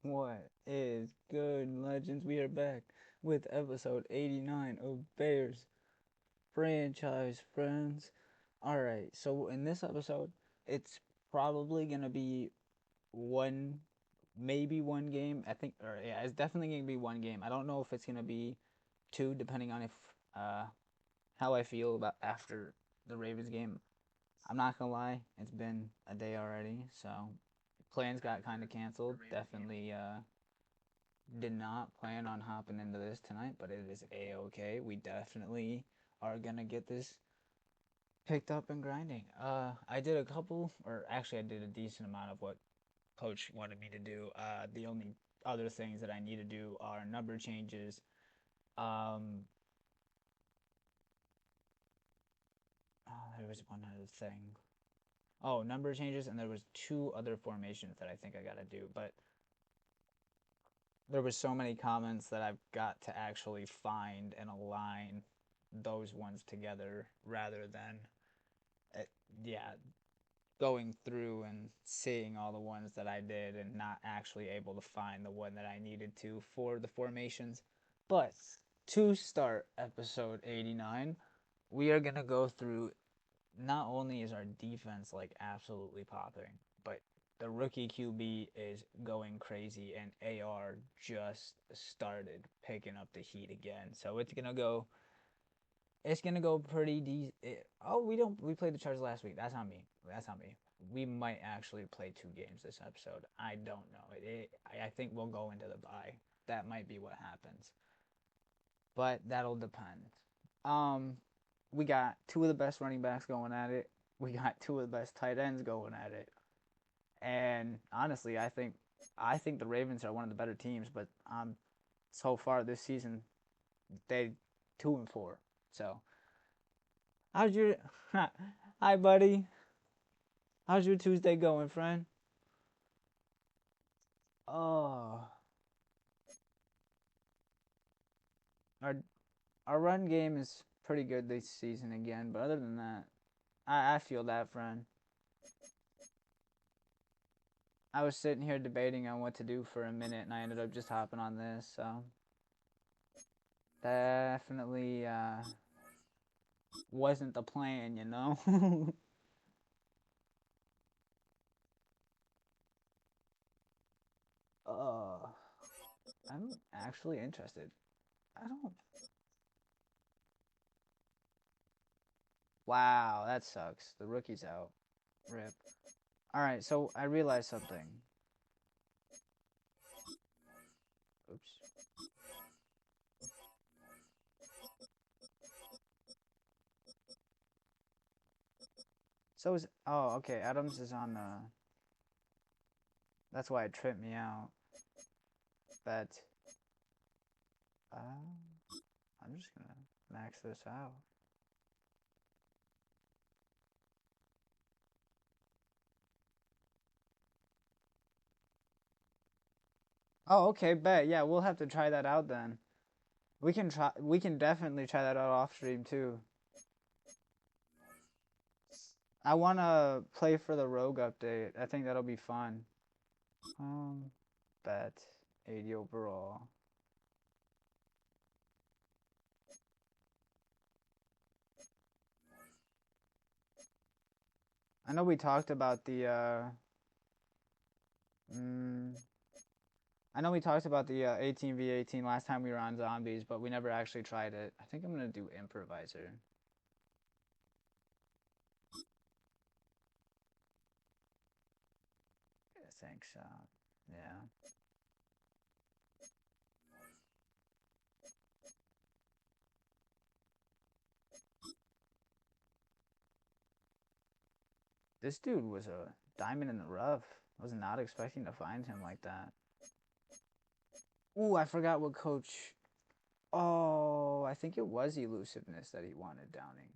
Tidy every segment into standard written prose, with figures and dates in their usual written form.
What is good, legends? We are back with episode 89 of Bears Franchise Friends. Alright, so in this episode, it's probably gonna be one, maybe one game. I think, or yeah, it's definitely gonna be one game. I don't know if it's gonna be two, depending on if, uh, how I feel about after the Ravens game. I'm not gonna lie, it's been a day already, so plans got kind of canceled. Definitely, did not plan on hopping into this tonight, but it is a-okay. We definitely are gonna get this picked up and grinding. I did a couple, or actually, I did a decent amount of what Coach wanted me to do. The only other things that I need to do are number changes. Um, there was one other thing. Oh, number changes, and there was two other formations that I think I gotta do. But there was so many comments that I've got to actually find and align those ones together rather than uh, yeah, going through and seeing all the ones that I did and not actually able to find the one that I needed to for the formations. But to start episode 89, we are going to go through. Not only is our defense like absolutely popping, but the rookie QB is going crazy, and AR just started picking up the heat again. So it's gonna go pretty decent. Oh, we don't. We played the Chargers last week. That's not me. That's not me. We might actually play two games this episode. I don't know. I think we'll go into the bye. That might be what happens, but that'll depend. Um, we got two of the best running backs going at it. We got two of the best tight ends going at it. And honestly, I think the Ravens are one of the better teams. But so far this season, they 2-4. So how's your hi buddy? How's your Tuesday going, friend? Oh, our our run game is pretty good this season again. But other than that, I feel that, friend. I was sitting here debating on what to do for a minute, and I ended up just hopping on this. So definitely wasn't the plan, you know. uh, I'm actually interested. I don't. Wow, that sucks. The rookie's out. Rip. All right, so I realized something. Oops. So is okay. Adams is on the. That's why it tripped me out. But I'm just gonna max this out. Oh, okay, bet. Yeah, we'll have to try that out then. We can try. We can definitely try that out off stream too. I wanna play for the Rogue update. I think that'll be fun. Um, bet 80 overall. I know we talked about the mm, I know we talked about the 18v18 last time we were on zombies, but we never actually tried it. I think I'm gonna do improviser. I think so. Yeah. This dude was a diamond in the rough. I was not expecting to find him like that. Ooh, I forgot what coach. Oh, I think it was elusiveness that he wanted Downing.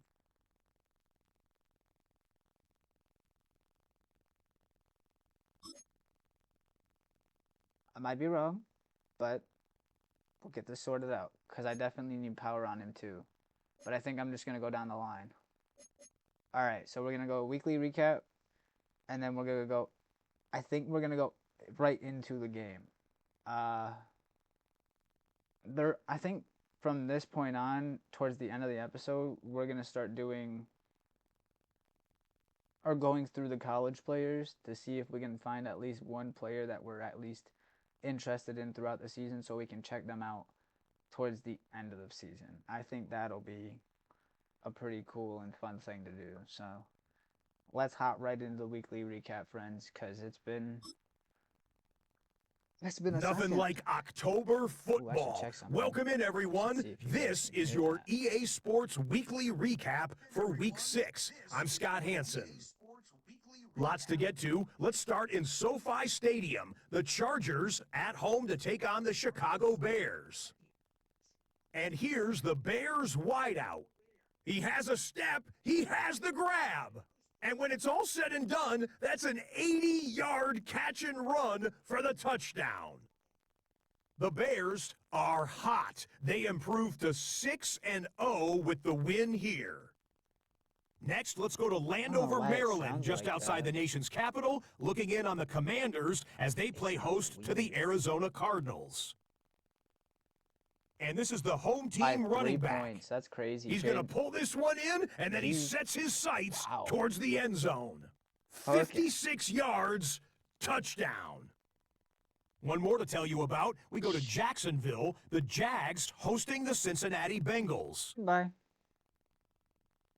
I might be wrong, but we'll get this sorted out because I definitely need power on him too. But I think I'm just gonna go down the line. All right, so we're gonna go weekly recap, and then we're gonna go. I think we're gonna go right into the game. Uh, I think from this point on, towards the end of the episode, we're gonna start doing or going through the college players to see if we can find at least one player that we're at least interested in throughout the season, so we can check them out towards the end of the season. I think that'll be a pretty cool and fun thing to do. So let's hop right into the weekly recap, friends, because it's been a Nothing second. like October football. Welcome in, everyone. This is your EA Sports Weekly Recap for Week 6. I'm Scott Hansen. Lots to get to. Let's start in SoFi Stadium. The Chargers at home to take on the Chicago Bears. And here's the Bears wideout. He has a step. He has the grab. And when it's all said and done, that's an 80-yard catch and run for the touchdown. The Bears are hot. They improved to 6-0 with the win here. Next, let's go to Landover, Maryland, just outside the nation's capital, looking in on the Commanders as they play host to the Arizona Cardinals. And this is the home team running back. Points. That's crazy. He's going to pull this one in, and then he sets his sights towards the end zone. 56 yards, touchdown. One more to tell you about. We go to Jacksonville, the Jags hosting the Cincinnati Bengals. Bye.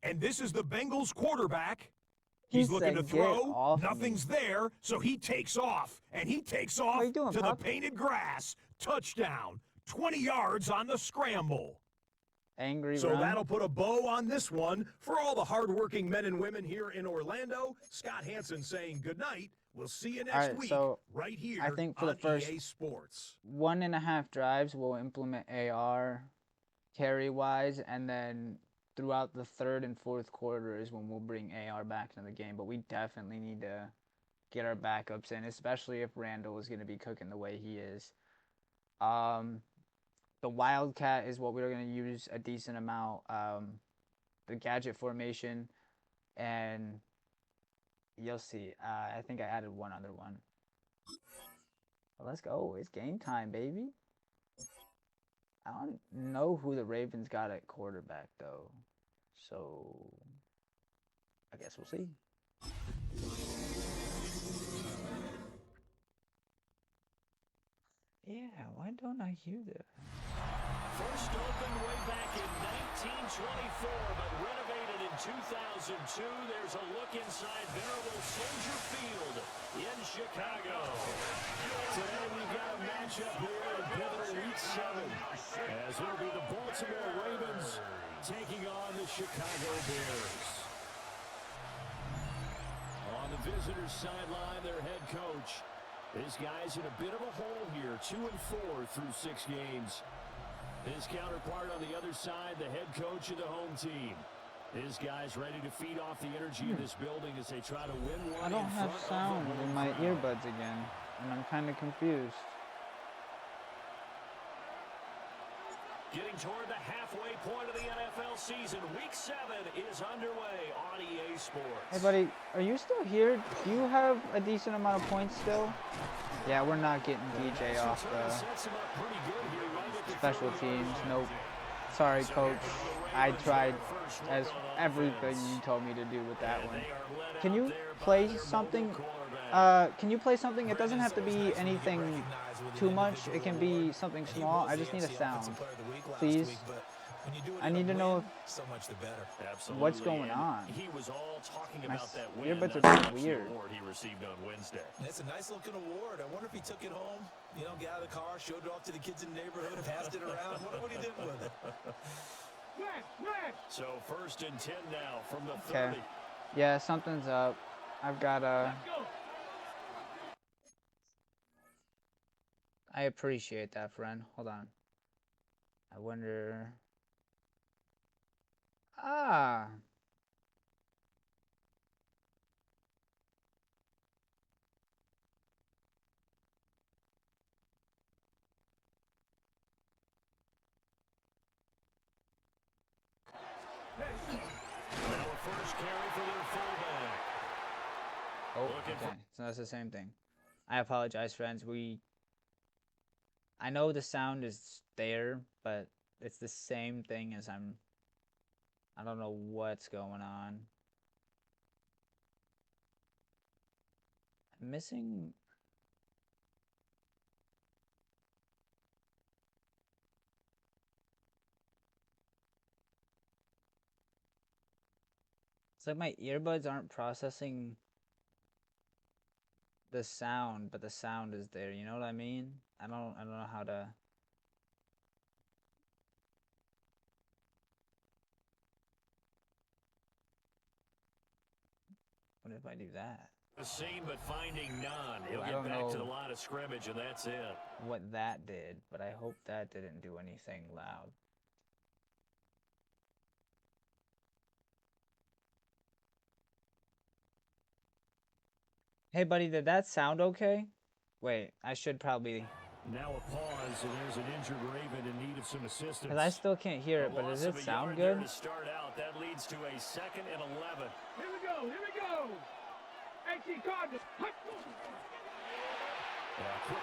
And this is the Bengals quarterback. He's looking to throw. Nothing's there, so he takes off. And he takes off to the painted grass. Touchdown. 20 yards on the scramble. So that'll put a bow on this one. For all the hardworking men and women here in Orlando, Scott Hansen saying good night. We'll see you next week right here I think for the first EA Sports. 1.5 drives, we'll implement AR carry-wise, and then throughout the third and fourth quarter is when we'll bring AR back into the game. But we definitely need to get our backups in, especially if Randall is going to be cooking the way he is. The Wildcat is what we're going to use a decent amount. The gadget formation, and you'll see. I think I added one other one. But let's go. It's game time, baby. I don't know who the Ravens got at quarterback, though. So I guess we'll see. Yeah, why don't I hear that? First opened way back in 1924, but renovated in 2002. There's a look inside venerable Soldier Field in Chicago. Today we've got a matchup here in pivotal Week 7, as it'll be the Baltimore Ravens taking on the Chicago Bears. On the visitors' sideline, their head coach. This guy's in a bit of a hole here, 2-4 through 6 games. His counterpart on the other side, the head coach of the home team. His guy's ready to feed off the energy of this building as they try to win one. I don't have sound in my earbuds again, and I'm kind of confused. Getting toward the halfway point of the NFL season, Week 7 is underway on EA Sports. Hey, buddy, are you still here? Do you have a decent amount of points still? Yeah, we're not getting DJ off the special teams. Nope. Sorry, coach. I tried as everything you told me to do with that one. Can you play something? Can you play something? It doesn't have to be anything too much. It can be something small. I just need a sound, please. I need to know what's going on. He was all talking about that win. Earbuds are being weird. He received on Wednesday. It's a nice looking award. I wonder if he took it home, get out of the car, showed it off to the kids in the neighborhood, passed it around. Wonder what he did with it. So 1st and 10 now from the 30. Okay. Yeah, something's up. I've got a... I appreciate that, friend. Hold on. I wonder... Ah. Now a first carry for their fullback. Oh, okay. So that's the same thing. I apologize, friends. We I know the sound is there, but it's the same thing as I don't know what's going on. I'm missing. It's like my earbuds aren't processing the sound, but the sound is there. You know what I mean? I don't know how to. What if I do that? The same, but finding none. He'll I get don't back to the know line of scrimmage, and that's it. what that did, but I hope that didn't do anything loud. Hey, buddy, did that sound okay? Wait, I should probably... Now a pause, and there's an injured Raven in need of some assistance. Because I still can't hear it, but does it sound good? To start out, that leads to a 2nd and 11. Here we go. AC Cardinals. Quick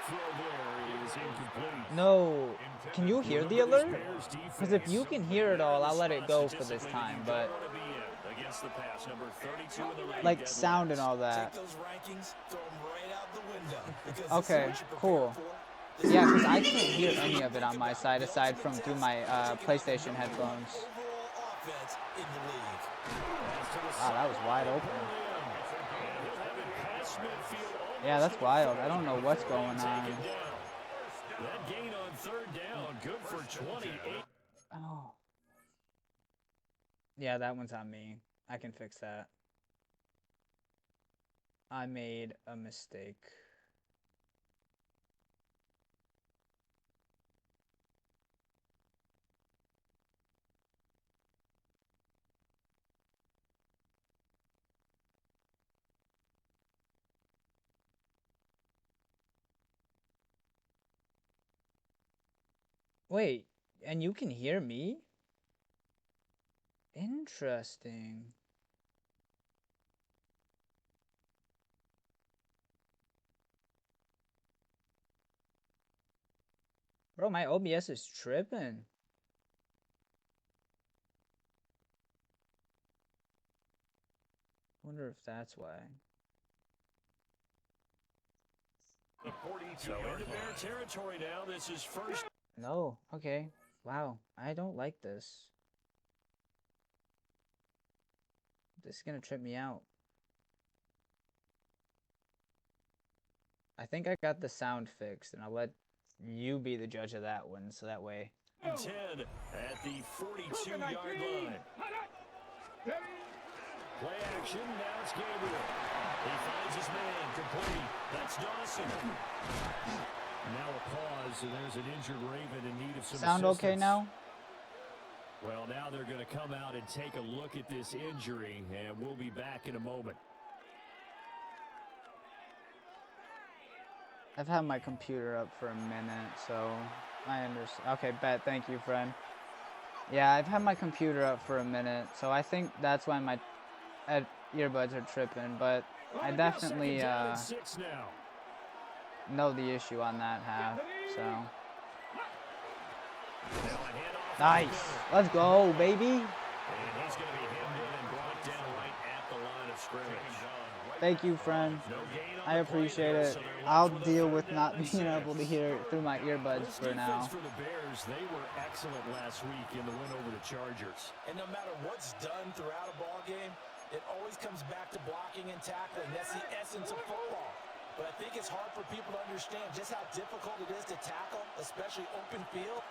throw there is incomplete. No. Can you hear the alert? Because if you can hear it all, I'll let it go for this time, but... Like sound and all that. Okay, cool. Yeah, because I can't hear any of it on my side aside from through my PlayStation headphones. Wow, that was wide open. Yeah, that's wild. I don't know what's going on. That gain on 3rd down, good for 28. Oh. Yeah, that one's on me. I can fix that. I made a mistake. Wait, and you can hear me? Interesting. Bro, my OBS is tripping. Wonder if that's why. So into Bear territory now. This is first. No, okay. Wow, I don't like this. This is gonna trip me out. I think I got the sound fixed, and I'll let you be the judge of that one, so that way. 10 at the 42-yard line. Play action, now it's Gabriel. He finds his man, complete. That's Dawson. Now a pause, and there's an injured Raven in need of some Sound assistance. okay now? Well, now they're going to come out and take a look at this injury, and we'll be back in a moment. I've had my computer up for a minute, so I understand. Okay, bet. Thank you, friend. Yeah, I've had my computer up for a minute, so I think that's why my earbuds are tripping, but I definitely know the issue on that half, so. Nice. Let's go, baby. And he's going to be hemmed in and brought down right at the line of scrimmage. Thank you, friend. I appreciate it. I'll deal with not being able to hear it through my earbuds for now. For the Bears, they were excellent last week in the win over the Chargers. And no matter what's done throughout a ball game, it always comes back to blocking and tackling. That's the essence of football. But I think it's hard for people to understand just how difficult it is to tackle, especially open field.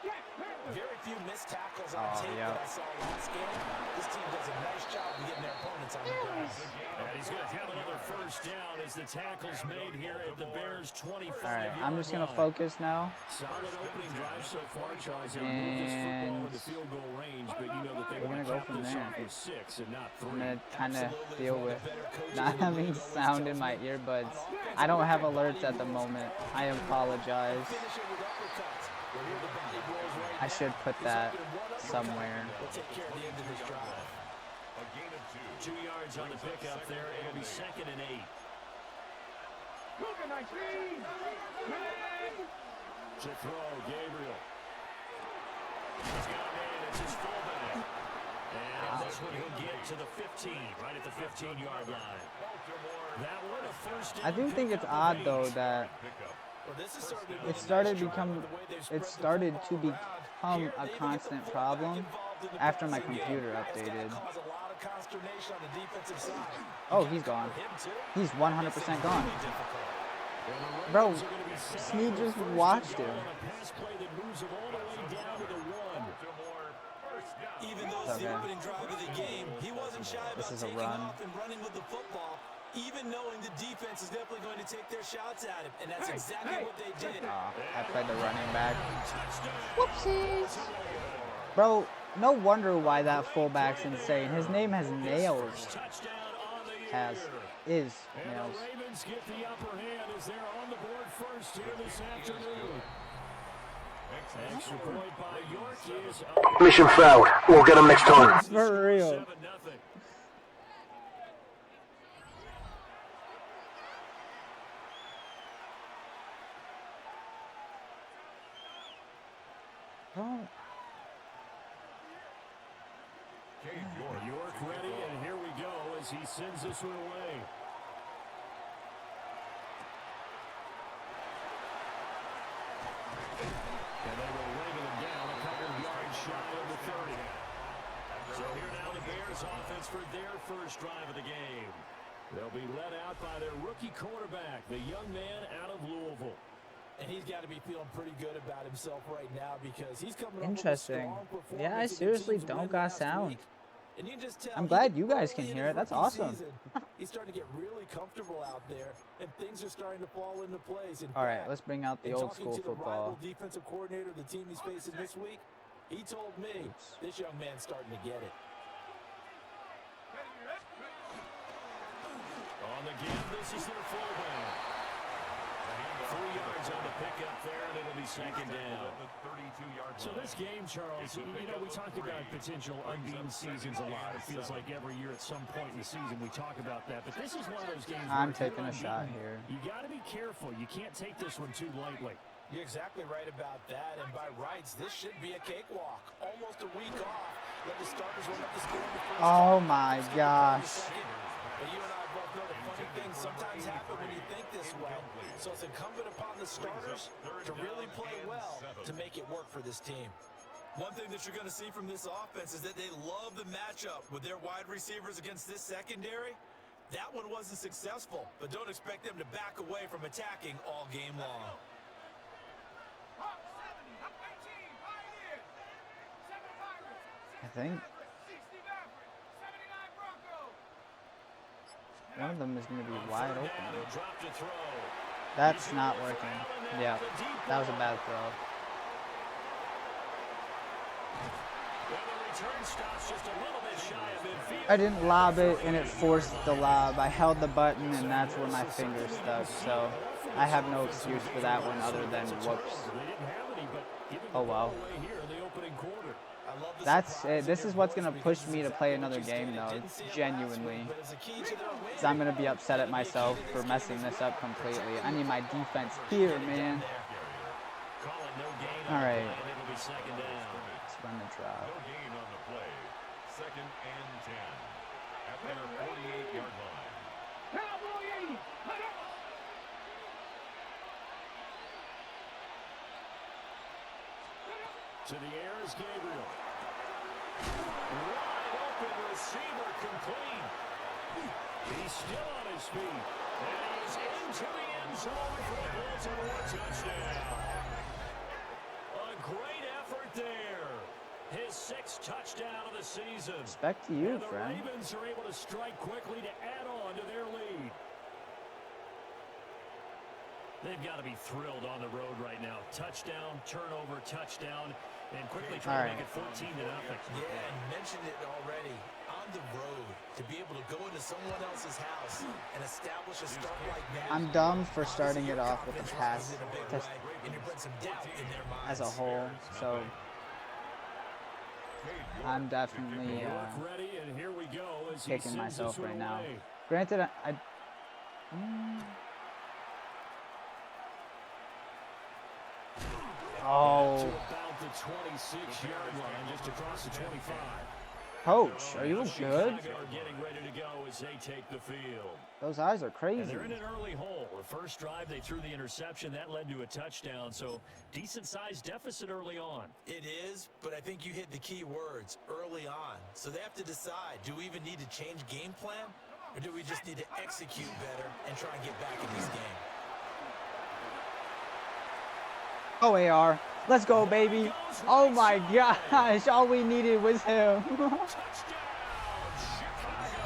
Very few missed tackles on tape that I saw last game. This team does a nice job of getting their opponents on the ground. And he's going to have another first down as the tackle's made here at the Bears' 25-yard line. All right, I'm just going to focus now. Solid opening drive so far, Charles. They moved this football into field goal range, but you know that they want to cap this off with 6 and not 3. I'm going to kind of deal with not having sound in my earbuds. I don't have alerts at the moment. I apologize. I should put that somewhere. 2 yards on the pickup there. It'll be 2nd and 8. To throw, Gabriel. He's got a man. It's his fullback. And this one he'll get to the 15, right at the 15-yard line. That one a first down. I do think it's odd though that it started to become a constant problem after my computer updated. Oh, he's gone. He's 100% gone. Bro, Snead just watched him. Even though it's the opening drive of the game, he wasn't shy about taking off and running with the football, even knowing the defense is definitely going to take their shots at him, and that's exactly what they did. I played the running back. Whoopsies. Bro, no wonder why that fullback's insane. His name has nails. Is nails. The Ravens get the upper hand as they're on the board first here this afternoon. Extra point by York is up. Mission failed. We'll get them next time. For real. 7-0. Oh. York ready, and here we go as he sends this one away. And they will wave him down a couple of yards shy of the 30. So here now the Bears offense for their first drive of the game. They'll be led out by their rookie quarterback, the young man out of Louisville. And he's got to be feeling pretty good about himself right now because he's coming up Interesting. with a strong performance. Yeah, I seriously don't got sound. And you just tell I'm glad you guys can hear it. That's awesome. He's starting to get really comfortable out there, and things are starting to fall into place. All right, let's bring out the old school football. The defensive coordinator of the team he's facing this week, he told me this young man's starting to get it. On the give, this is their fullback. 3 yards on the pickup there, and it'll be second down. So this game, Charles, you know, we talk about potential unbeaten seasons a lot. It feels like every year at some point in the season we talk about that. But this is one of those games I'm taking a shot here. You got to be careful. You can't take this one too lightly. You're exactly right about that, and by rights, this should be a cakewalk. Almost a week off. Let the starters run up the score in the first Oh half. my gosh. But you and I both know the funny things sometimes happen when you think this way. So it's incumbent upon the starters to really play well to make it work for this team. One thing that you're going to see from this offense is that they love the matchup with their wide receivers against this secondary. That one wasn't successful, but don't expect them to back away from attacking all game long. I think one of them is going to be wide open. That's not working. Yeah, that was a bad throw. I didn't lob it, and it forced the lob. I held the button, and that's where my finger stuck. So I have no excuse for that one other than whoops. Oh, wow. That's it. This is what's going to push me to play another game, though, genuinely. Because I'm going to be upset at myself for messing this up completely. I need my defense here, man. All right. Let's run the drop. Second and 10. At their 48-yard line. To the air is Gabriel. Wide open receiver complete. He's still on his feet. And he's into the end zone for the Baltimore touchdown. A great effort there. His 6th touchdown of the season. Respect to you, and the friend. Ravens are able to strike quickly to add on to their lead. They've got to be thrilled on the road right now. Touchdown, turnover, touchdown, and quickly try to make it 14-0. Yeah, you mentioned it already. On the road, to be able to go into someone else's house and establish a start like that. I'm dumb for starting it off with a pass as a whole, so I'm definitely kicking myself right now. Granted, Oh. To about the 26-yard line, just across the 25. Coach, are you good? Chicago are getting ready to go as they take the field. Those eyes are And crazy. they're in an early hole. The first drive, they threw the interception. That led to a touchdown. So, decent-sized deficit early on. It is, but I think you hit the key words, early on. So they have to decide, do we even need to change game plan? Or do we just need to execute better and try and get back in this game? Oh, AR. Let's go, baby. Oh, my gosh. All we needed was him.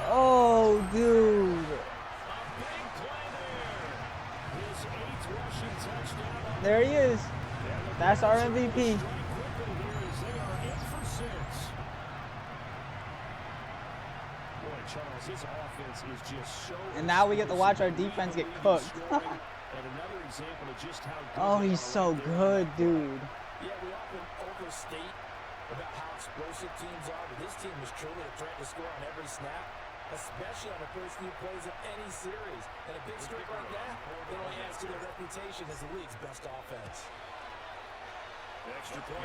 Oh, dude. There he is. That's our MVP. And now we get to watch our defense get cooked. Oh, he's so good, dude. Yeah, we often overstate about how explosive teams are, but this team is truly a threat to score on every snap, especially on the first few plays of any series. And a big streak like that, it only adds to their reputation as the league's best offense.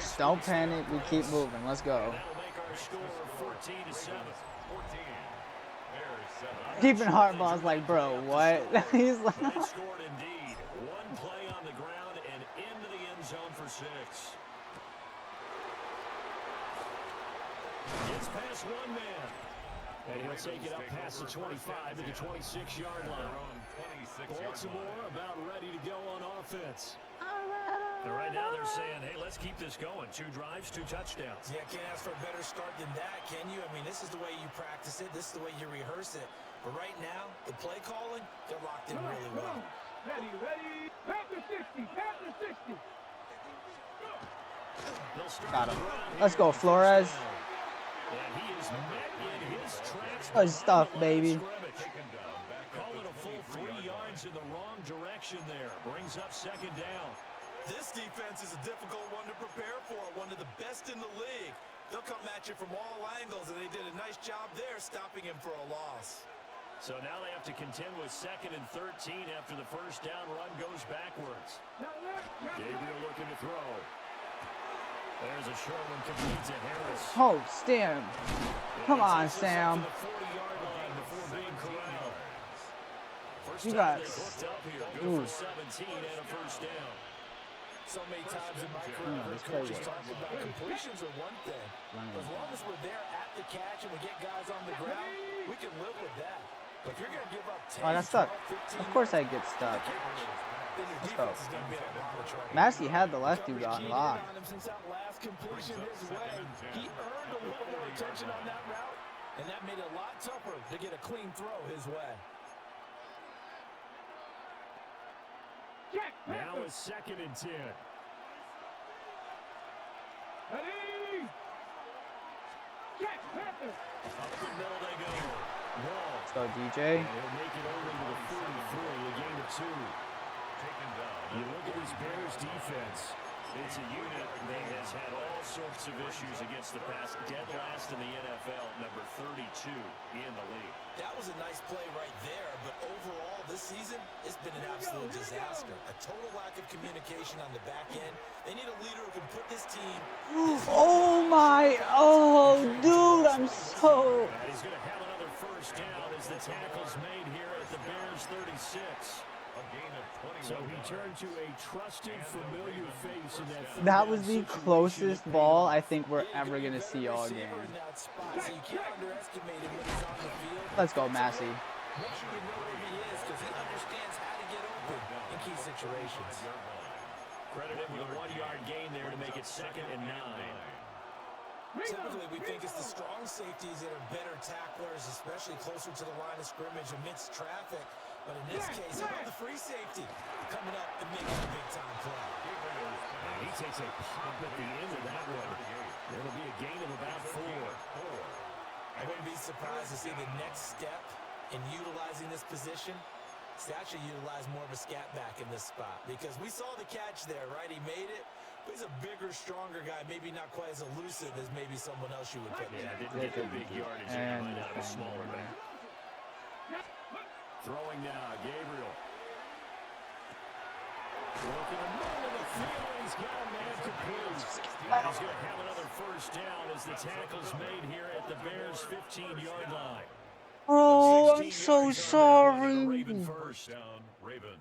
Just don't panic. We keep moving. Let's go. That'll make our score 14-7. Keeping Hardball's like, bro, what? He's like, They scored indeed. One play on the ground and into the end zone for 6. Gets past one man. And he'll take it up past the 25 to the 26-yard line. Baltimore about ready to go on offense. And right now they're saying, hey, let's keep this going. 2 drives, 2 touchdowns. Yeah, can't ask for a better start than that, can you? I mean, this is the way you practice it. This is the way you rehearse it. But right now, the play calling, they're locked in really well. Ready. Pass the 60. Pass the 60. got him. Let's go, Flores. And he is met in his tracks. Good stuff, baby. Call it a full 3 yards in the wrong direction there. Brings up 2nd down. This defense is a difficult one to prepare for, one of the best in the league. They'll come at you from all angles, and they did a nice job there stopping him for a loss. So now they have to contend with 2nd and 13 after the first down run goes backwards. Gabriel looking to throw. There's a short one complete to Harris. Oh, Sam. Come on, Sam. You got. Ooh. 17 and a first down. So many times in my career, I've heard coaches talk about completions are one thing. As long as we're there at the catch and we get guys on the ground, we can live with that. But if you're going to give up 10, Oh, I got stuck. 12, 15 Of course I get stuck. then your Let's go. defense is going to be in a lot of trouble. Massey had the left dude on lock. On him since that last completion his way. He earned a little more attention on that route, and that made it a lot tougher to get a clean throw his way. Now it's 2nd and 10. Ready. Check. Panther. Up the middle they go. Wall. Let's go, DJ. And he'll make it over to the 43, a gain of 2. You look at this Bears defense. It's a unit that has had all sorts of issues against the pass. Dead last in the NFL, number 32 in the league. That was a nice play right there, but overall this season, it's been an absolute disaster. A total lack of communication on the back end. They need a leader who can put this team... Oh, my. Oh, dude, I'm so. And he's going to have another first down as the tackle's made here at the Bears 36. So he turned to a trusted, familiar face in that. That was the closest ball I think we're ever going to see all game. Let's go, Massey. Make sure you know where he is because he understands how to get open in key situations. Credit him with a 1-yard gain there to make it 2nd and 9. Typically, we think it's the strong safeties that are better tacklers, especially closer to the line of scrimmage amidst traffic. But in this case, how about the free safety coming up and making a big-time play? And he takes a pop at the end of that one. It'll be a gain of about 4. I wouldn't be surprised to see the next step in utilizing this position is to actually utilize more of a scat back in this spot. Because we saw the catch there, right? He made it. But he's a bigger, stronger guy, maybe not quite as elusive as maybe someone else you would put there. Yeah, didn't get the big yardage and out of a smaller back. Throwing now, Gabriel. Looking a moment of the field. he's got a man complete. He's going to have another first down as the tackle's made here at the Bears' 15-yard line. Oh, I'm so sorry. Raven first down, Ravens.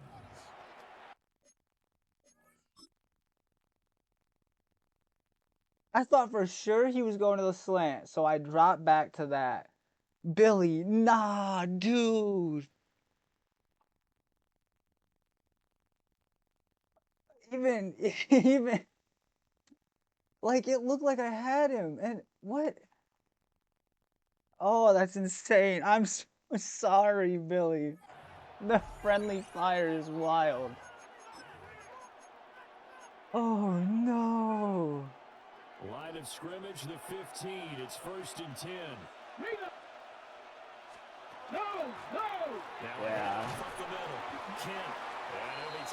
I thought for sure he was going to the slant, so I dropped back to that. Billy, nah, dude. Even, like, it looked like I had him. And what? Oh, that's insane. I'm so sorry, Billy. The friendly fire is wild. Oh, no. Line of scrimmage, the 15. It's 1st and 10. No! Yeah. The middle. Kent.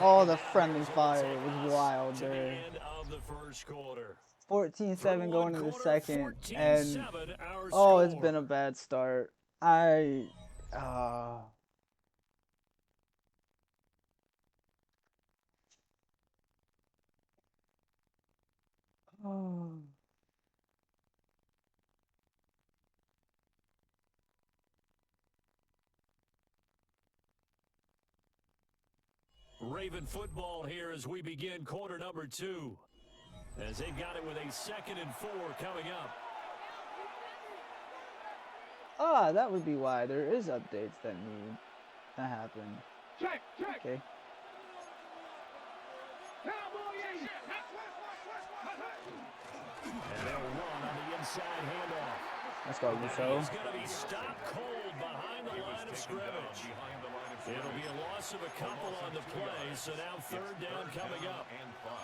Oh, the friendly fire was wild there. End of the first quarter. 14-7 going into the second, 14-7 and our oh, it's score. been a bad start. Oh. Raven football here as we begin quarter number 2. As they've got it with a 2nd and 4 coming up. Ah, that would be why there is updates that need to happen. Check! Okay. And they'll run on the inside handoff. Let's go, Rousseau. He's going to be stopped cold behind the line of scrimmage. It'll be a loss of a couple on the play, so now 3rd down coming up.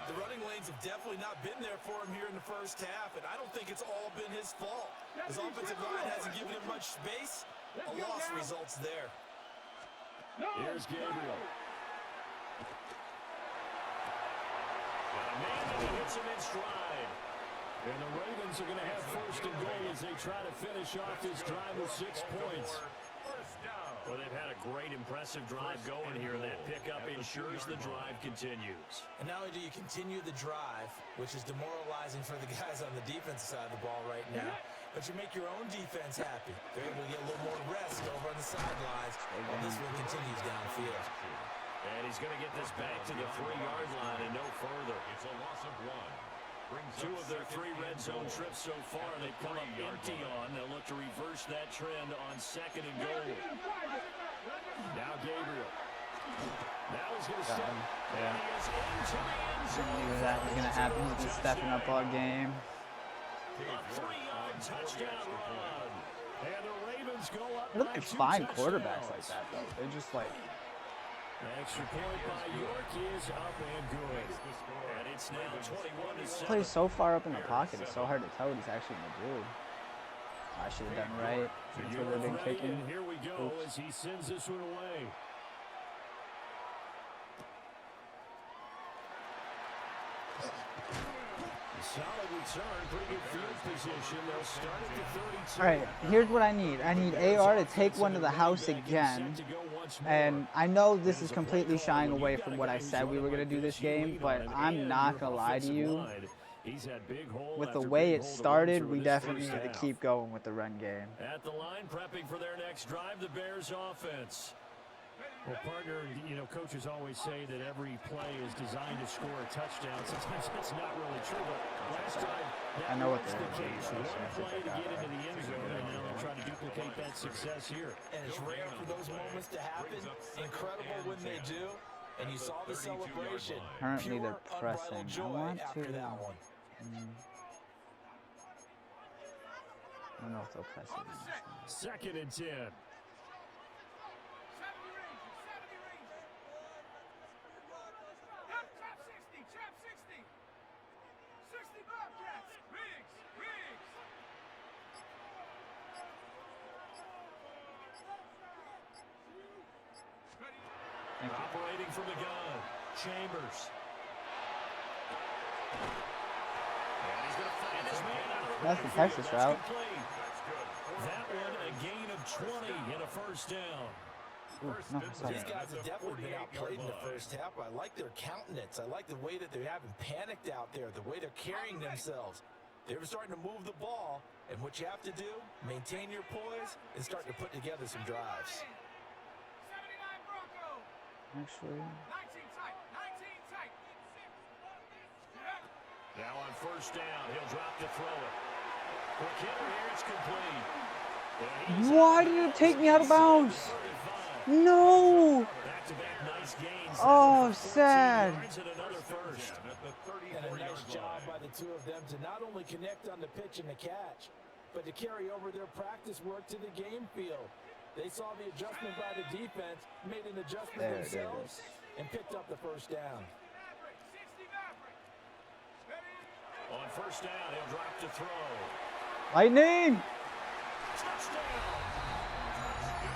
The running lanes have definitely not been there for him here in the first half, and I don't think it's all been his fault. His offensive line hasn't given him much space. A loss results there. Here's Gabriel. Got a man that hits him in stride. And the Ravens are going to have 1st and goal as they try to finish off this drive with 6 points. Well, they've had a great, impressive drive going here. That pickup ensures the drive continues. And not only do you continue the drive, which is demoralizing for the guys on the defensive side of the ball right now, but you make your own defense happy. They're able to get a little more rest over on the sidelines while this one continues downfield. And he's going to get this back to the 3-yard line and no further. It's a loss of 1. 2 of their 3 red zone trips so far they've come up empty on. They'll look to reverse that trend on 2nd and goal. Now Gabriel. Now he's going to step. Yeah. And he is into the end zone. Knew that was gonna happen. He's been stepping up all game. A 3-yard touchdown run. And the Ravens go up They look by like 2 fine touchdowns. quarterbacks like that, though. They're just like. Extra point by York is up and good. And it's now 21-7. Plays so far up in the pocket, it's so hard to tell what he's actually gonna do. I should have done right. That's what they've been kicking. And here we go as he sends this one away. Solid return, pretty good field position. They'll start at the 32. All right, here's what I need. I need AR to take one to the house again. And I know this is completely shying away from what I said we were going to do this game, but I'm not going to lie to you. With the way it started, we definitely need to keep going with the run game. At the line, prepping for their next drive, the Bears offense. Well, partner, you know, coaches always say that every play is designed to score a touchdown. Sometimes that's not really true, but last time that was the case. One play to get into the end zone, and now they're trying to duplicate that success here. And it's rare for those moments to happen. Incredible when they do. And you saw the celebration. Currently, they're Pure, pressing. unbridled joy I want after to. that one. I don't know if they'll press it. 2nd and 10. Operating from the gun, Chambers. And he's going to find his man out of the That's the Texas route. complete. That one a gain of 20 and a 1st down. Ooh, no, I saw These that. guys have definitely been outplayed in the first half. I like their countenance. I like the way that they haven't panicked out there, the way they're carrying themselves. They were starting to move the ball, and what you have to do, maintain your poise and start to put together some drives. Actually, Now on first down, he'll drop to throw it. For Kittle here, it's complete. why did it take me out of bounds? No! Back-to-back nice gains. Oh, sad. Yards and another first. And a nice job by the two of them to not only connect on the pitch and the catch, but to carry over their practice work to the game field. They saw the adjustment by the defense, made an adjustment There it themselves, is. and picked up the first down. On first down, he'll drop to throw. Lightning! Touchdown!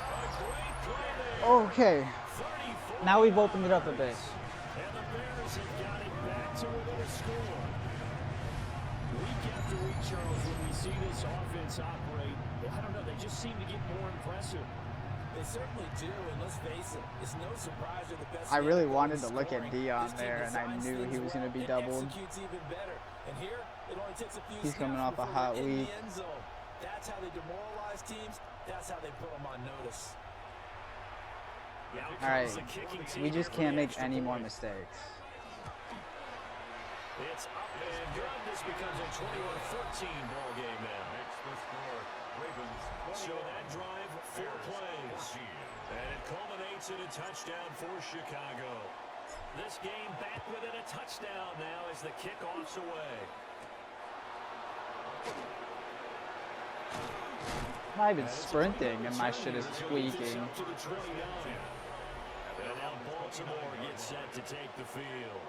A great play there. Okay, 34 now we've opened it up a bit. And the Bears have got it back to within a score. Week after week, Charles, when we see this offense operate, I don't know, they just seem to get more impressive. They certainly do, and let's face it, it's no surprise they're the best. I really team in wanted to scoring. look at Dion This team there, and I designs knew he things was going to well be and doubled. executes even better. And here, it only takes a few He's coming snaps off a before hot they're in week. the end zone. That's how they demoralize teams. That's how they put them on notice. All right, we just can't make any more mistakes. It's up and good. This becomes a 21-14 ball game now. So that drive, 4 plays. And it culminates in a touchdown for Chicago. This game back within a touchdown now as the kickoff's away. I'm not even sprinting, and my shit is squeaking. And now Baltimore gets set to take the field.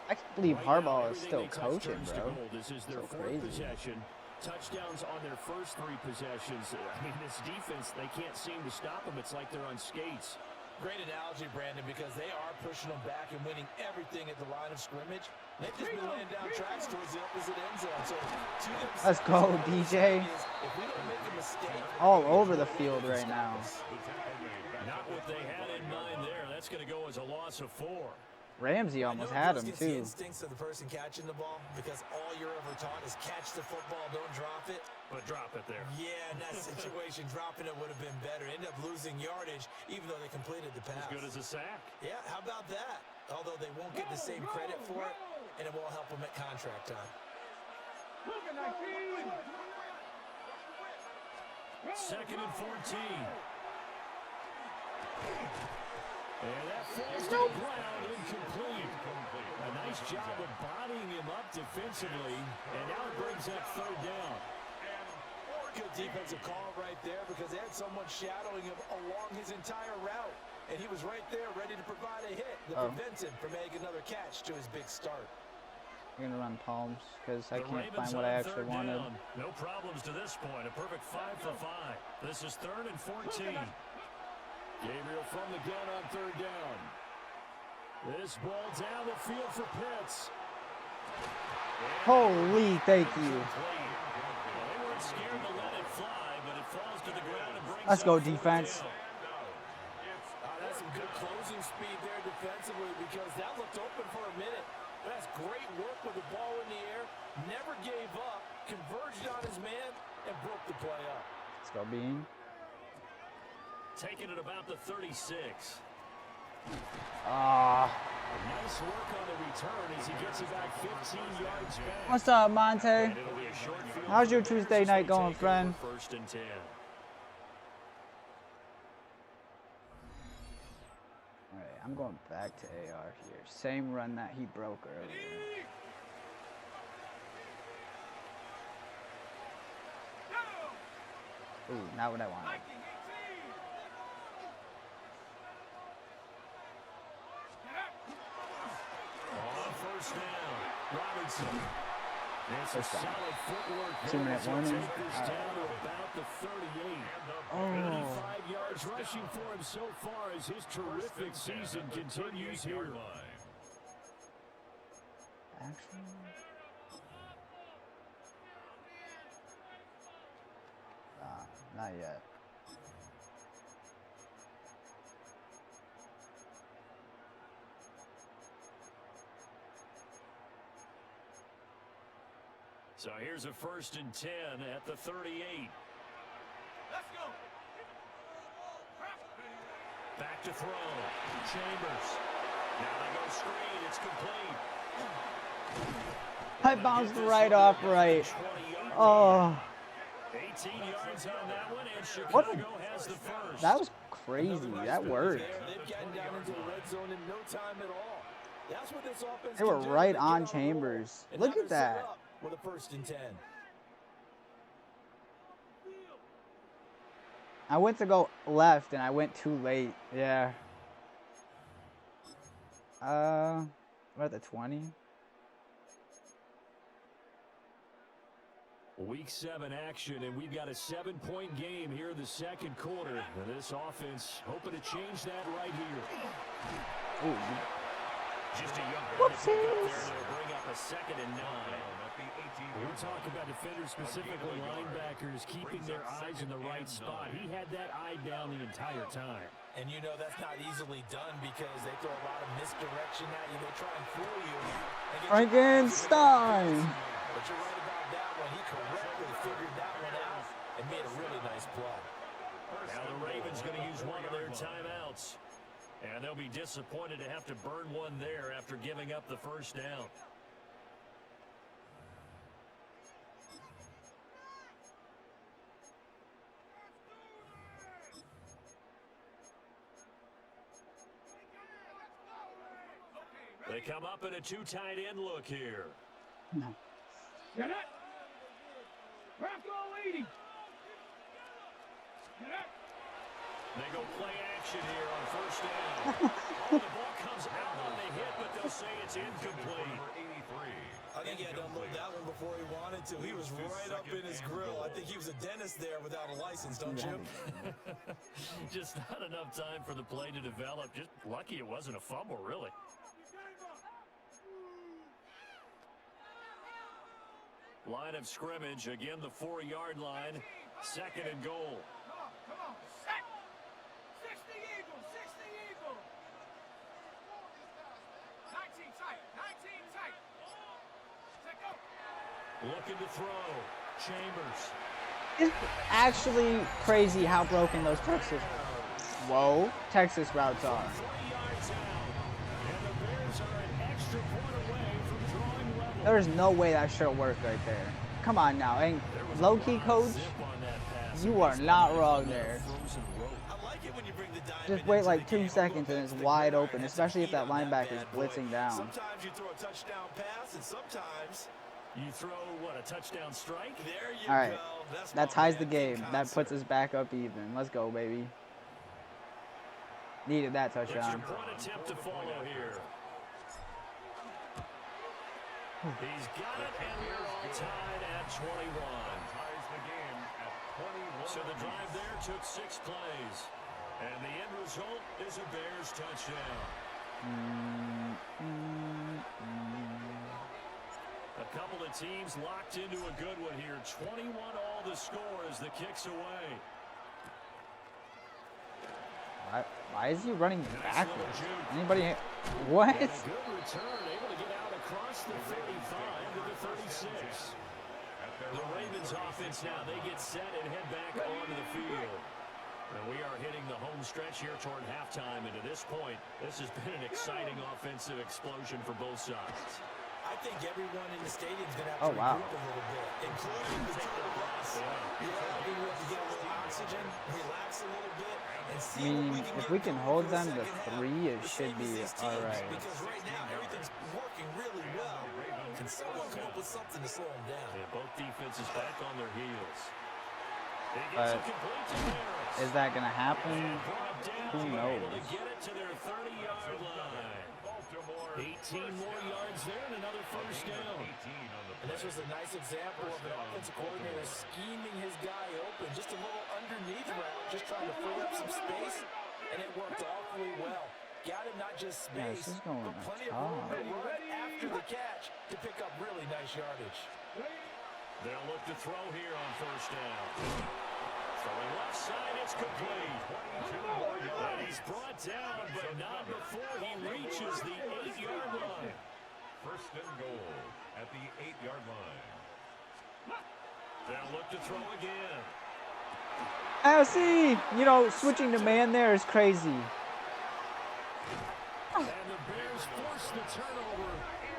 I can't believe Harbaugh is still coaching, bro. This is their So fourth crazy. possession. Touchdowns on their first 3 possessions. I mean, this defense, they can't seem to stop them. It's like they're on skates. Great analogy, Brandon, because they are pushing them back and winning everything at the line of scrimmage. They've just been laying down tracks towards the opposite end zone. So to them, Let's go, DJ. if we don't make a mistake, All over the field right now. Not what they had in mind there. That's going to go as a loss of 4. Ramsey almost had him, The too. instincts of the person catching the ball, because all you're ever taught is catch the football, don't drop it. But drop it there. Yeah, in that situation, dropping it would have been better. End up losing yardage, even though they completed the pass. As good as a sack. Yeah, how about that? Although they won't get the same credit for it, and it won't help them at contract time. Second and 14. And that falls to the ground, incomplete. A nice job of bodying him up defensively, and now it brings up 3rd down. Good defensive call right there, because they had someone shadowing him along his entire route, and he was right there ready to provide a hit that prevents him from making another catch to his big start. I'm going to run palms because I The can't Ravens find what I on actually 3rd wanted. down. No problems to this point. A perfect 5 for 5. This is 3rd and 14. Gabriel from the gun on 3rd down. This ball down the field for Pitts. Holy, thank you. Well, they weren't scared to let it fly, but it falls to the ground and brings Let's go, up 4th defense. down. That's some good closing speed there defensively, because that looked open for a minute. That's great work with the ball in the air. Never gave up, converged on his man, and broke the play up. Let's go, Bean. Taking it about the 36. Ah. Nice work on the return as he gets about 15 yards back. What's up, Monte? And it'll be a short field How's your for the Bears Tuesday as night they going, take friend? over 1st and 10. All right, I'm going back to AR here. Same run that he broke earlier. Ooh, not what I wanted. On 1st down, Robinson. It's a First down. solid footwork. 2-minute there. warning. Take this down to about the 38. Oh. 85 yards rushing for him so far as his terrific season continues here. Actually, not yet. So here's a 1st and 10 at the 38. Let's go. Back to throw. Chambers. Now they go screen. It's complete. I bounced right off right. Oh. 18 yards on that one, and What? Chicago has the first. That was crazy. That worked. They've gotten down into the red zone in no time at all. That's what this offense They were can do. right They on get a roll. Chambers. And Look now at they're set that. up with a 1st and 10. I went to go left and I went too late. Yeah. We're at the 20. Week 7 action, and we've got a 7-point game here in the second quarter. And this offense hoping to change that right here. Ooh. Just a young Whoopsies. they'll bring up a 2nd and 9. We're talking about defenders, specifically linebackers, keeping their eyes in the right spot. He had that eye down the entire time. And you know that's not easily done because they throw a lot of misdirection at you. They try and fool you. And get Frankenstein. But you're right about that one. He correctly figured that one out and made a really nice play. Now the Ravens going to use one of their timeouts. And they'll be disappointed to have to burn one there after giving up the first down. They come up in a 2 tight end look here. Get it. Craft all 80. Get it. They go play action here on 1st down. The ball comes out on the hit, but they'll say it's incomplete. I think he had to unload that one before he wanted to. He was right up in his grill. I think he was a dentist there without a license, don't you? Just not enough time for the play to develop. Just lucky it wasn't a fumble, really. Line of scrimmage, again the 4-yard line, 2nd and goal. Come on. Set. 60 Eagles. 60 Eagles. 19 tight. 19 tight. Set go. Looking to throw. Chambers. It's actually crazy how broken those Texas routes are. 3 yards out. And the Bears are an extra point away from drawing level. There's no way that should have worked right there. Come on now. And low-key, coach, you are not wrong there. I like it when you bring the diamond Just wait into like the 2 game. seconds and it's wide open, especially if that linebacker's blitzing down. Sometimes you throw a touchdown pass, and sometimes You throw, what, a touchdown strike? there you All right. go. That my ties the man, game. in That puts concert. us back up even. Let's go, baby. Needed that It's your touchdown. point attempt to follow here. He's got it, and we're all tied at 21. So the drive there took 6 plays. And the end result is a Bears touchdown. A couple of teams locked into a good one here. 21 all the score as the kick's away. Why is he running backwards? Anybody? What? And a good return, able to get out across the 35 to the 36. The Ravens offense now, they get set and head back onto the field. And we are hitting the home stretch here toward halftime. And to this point, this has been an exciting offensive explosion for both sides. I think everyone in the stadium is going to have Oh, to wow. regroup a little bit, including the two of us. Yeah, I think we have to get a little oxygen, relax a little bit, and see If we can hold them to 3, it should be all right. Because right now, everything's working really well. Can someone come up with something to slow them down? Yeah, both defenses back on their heels. They get But some complete to Harris. is that gonna happen? Brought down, Who able to knows? get it to their 30-yard line. 18 more yards there and another first down. And this was a nice example of an offensive coordinator scheming his guy open, just a little underneath route, just trying to free up some space, and it worked awfully well. Got him not just Yeah, this space, is going but to plenty of top. room to run after the catch to pick up really nice yardage. They'll look to throw here on first down. Throwing left side, it's complete. And he's brought down, but not before he reaches the 8-yard line. First and goal at the 8-yard line. They'll look to throw again. See, you know, switching to man there is crazy. And the Bears force the turnover.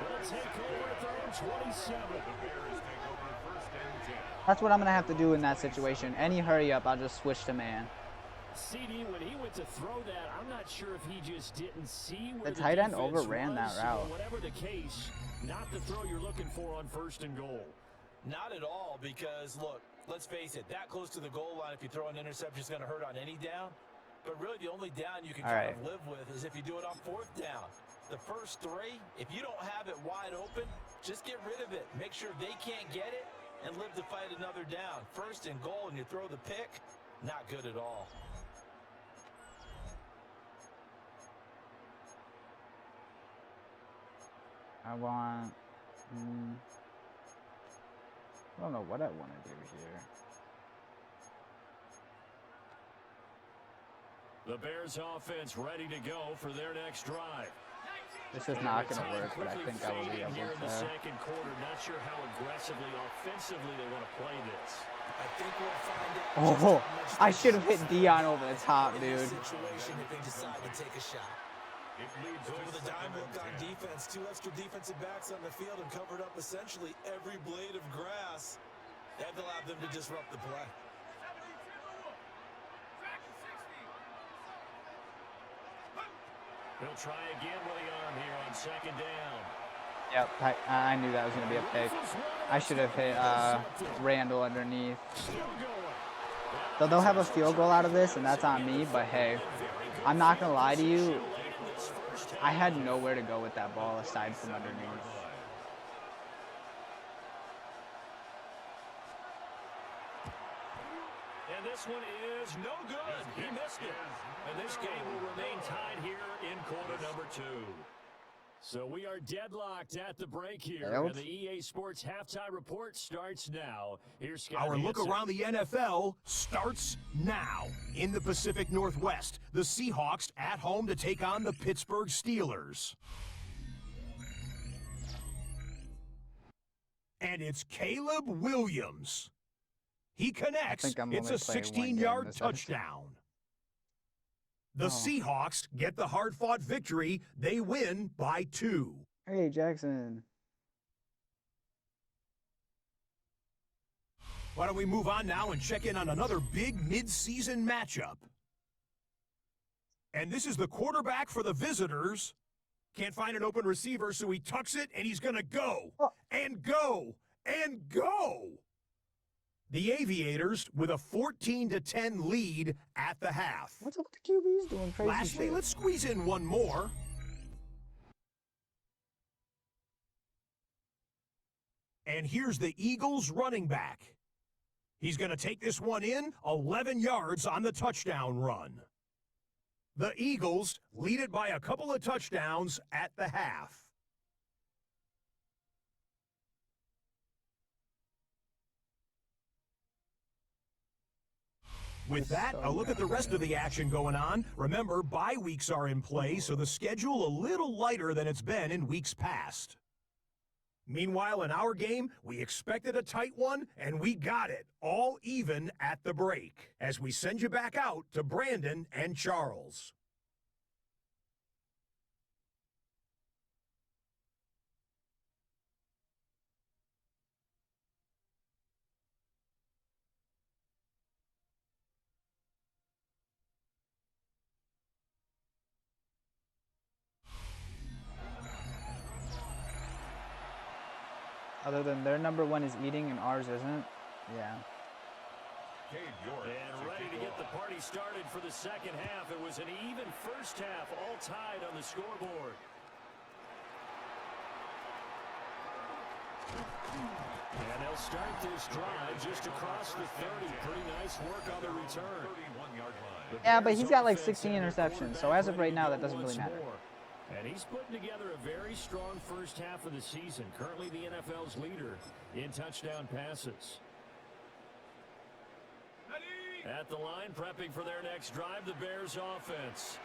They'll take over at their own 27. The Bears take over first and 10. That's what I'm gonna have to do in that situation. Any hurry up, I'll just switch to man. CD, when he went to throw that, I'm not sure if he just didn't see where The tight end defense overran that was, route. or whatever the case, not the throw you're looking for on first and goal. Not at all, because, look, let's face it, that close to the goal line, if you throw an interception, is going to hurt on any down. But really, the only down you can kind of live with is if you do it on fourth down. The first three, if you don't have it wide open, just get rid of it. Make sure they can't get it and live to fight another down. First and goal, and you throw the pick, not good at all. I want... I don't know what I want to do here. The Bears offense ready to go for their next drive. This is not going to work, but I think I will be able here in the to. second quarter. Not sure how aggressively, offensively they want to play this. I think we'll find out. Oh, I should have hit Dion over the top, dude. Situation if they decide to take a shot. With a dime look on defense, 2 extra defensive backs on the field and covered up essentially every blade of grass. That allowed them to disrupt the play. 72. He'll try again with the arm here on second down. Yep, I knew that was going to be a pick. I should have hit Randall underneath. So they'll have a field goal out of this, and that's on me, but hey, I'm not going to lie to you. I had nowhere to go with that ball aside from underneath. And this one is no good. He missed it. And this game will remain tied here in quarter number 2. So we are deadlocked at the break here. And the EA Sports Halftime Report starts now. Here's Scott Our Hansen. look around the NFL starts now. In the Pacific Northwest, the Seahawks at home to take on the Pittsburgh Steelers. And it's Caleb Williams. He connects. It's a 16-yard touchdown. The Seahawks get the hard-fought victory. They win by 2. Hey, Jackson. Why don't we move on now and check in on another big mid-season matchup? And this is the quarterback for the visitors. Can't find an open receiver, so he tucks it, and he's going to go. And go. And go. The Aviators with a 14-10 lead at the half. What's up with the QBs doing crazy Lastly, shit? let's squeeze in one more. And here's the Eagles running back. He's going to take this one in, 11 yards on the touchdown run. The Eagles lead it by a couple of touchdowns at the half. With that, a look at the rest of the action going on. Remember, bye weeks are in play, so the schedule a little lighter than it's been in weeks past. Meanwhile, in our game, we expected a tight one, and we got it, all even at the break, as we send you back out to Brandon and Charles. Other than their number 1 is eating and ours isn't? Yeah. And ready to get the party started for the second half. It was an even first half, all tied on the scoreboard. And they'll start this drive just across the 30. Pretty nice work on the return. Yeah, but he's got like 16 interceptions, so as of right now, that doesn't really matter. And he's putting together a very strong first half of the season. Currently the NFL's leader in touchdown passes. At the line, prepping for their next drive, the Bears offense.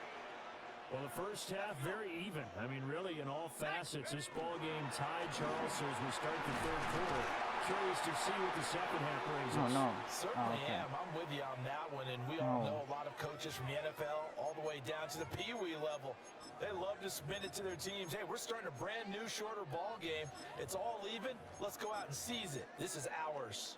Well, the first half, very even. I mean, really, in all facets, this ball game tied, Charles, so as we start the third quarter. curious to see what the second half brings us. Oh, no. Certainly Oh, okay. am. I'm with you on that one, and we all know a lot of coaches from the NFL all the way down to the Pee Wee level. They love to submit it to their teams. Hey, we're starting a brand new, shorter ball game. It's all even. Let's go out and seize it. This is ours.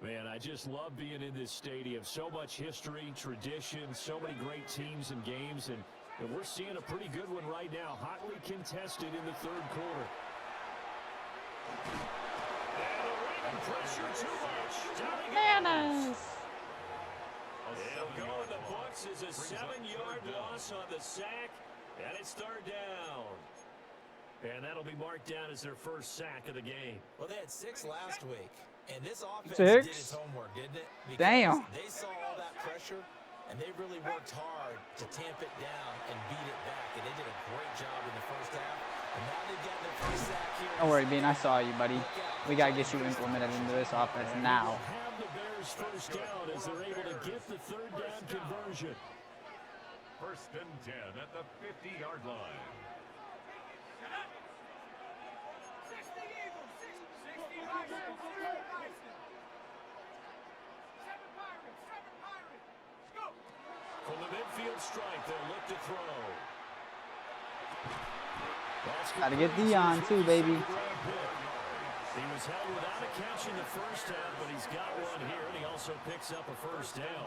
Man, I just love being in this stadium. So much history, tradition, so many great teams and games, and we're seeing a pretty good one right now. Hotly contested in the third quarter. And a Raven pressure too much. Bananas! It'll go in the books as a 7-yard loss on the sack, and it's third down. And that'll be marked down as their first sack of the game. Well, they had 6 last week, and this offense 6? did its homework, didn't it? Because Damn. they saw all that pressure, and they really worked hard to tamp it down and beat it back, and they did a great job in the first half. And now they've got their first sack here. Don't worry, Bean. I saw you, buddy. We got to get you implemented into this offense now. Have the Bears first down as they're able to get the third down conversion. First and 10 at the 50-yard line. 60 Eagles, 60 Bison, 60 Bison. 7 Pirates, 7 Pirates. Go! From the midfield stripe, they'll look to throw. Got to get Dion, too, baby. He was held without a catch in the first half, but he's got one here, and he also picks up a first down.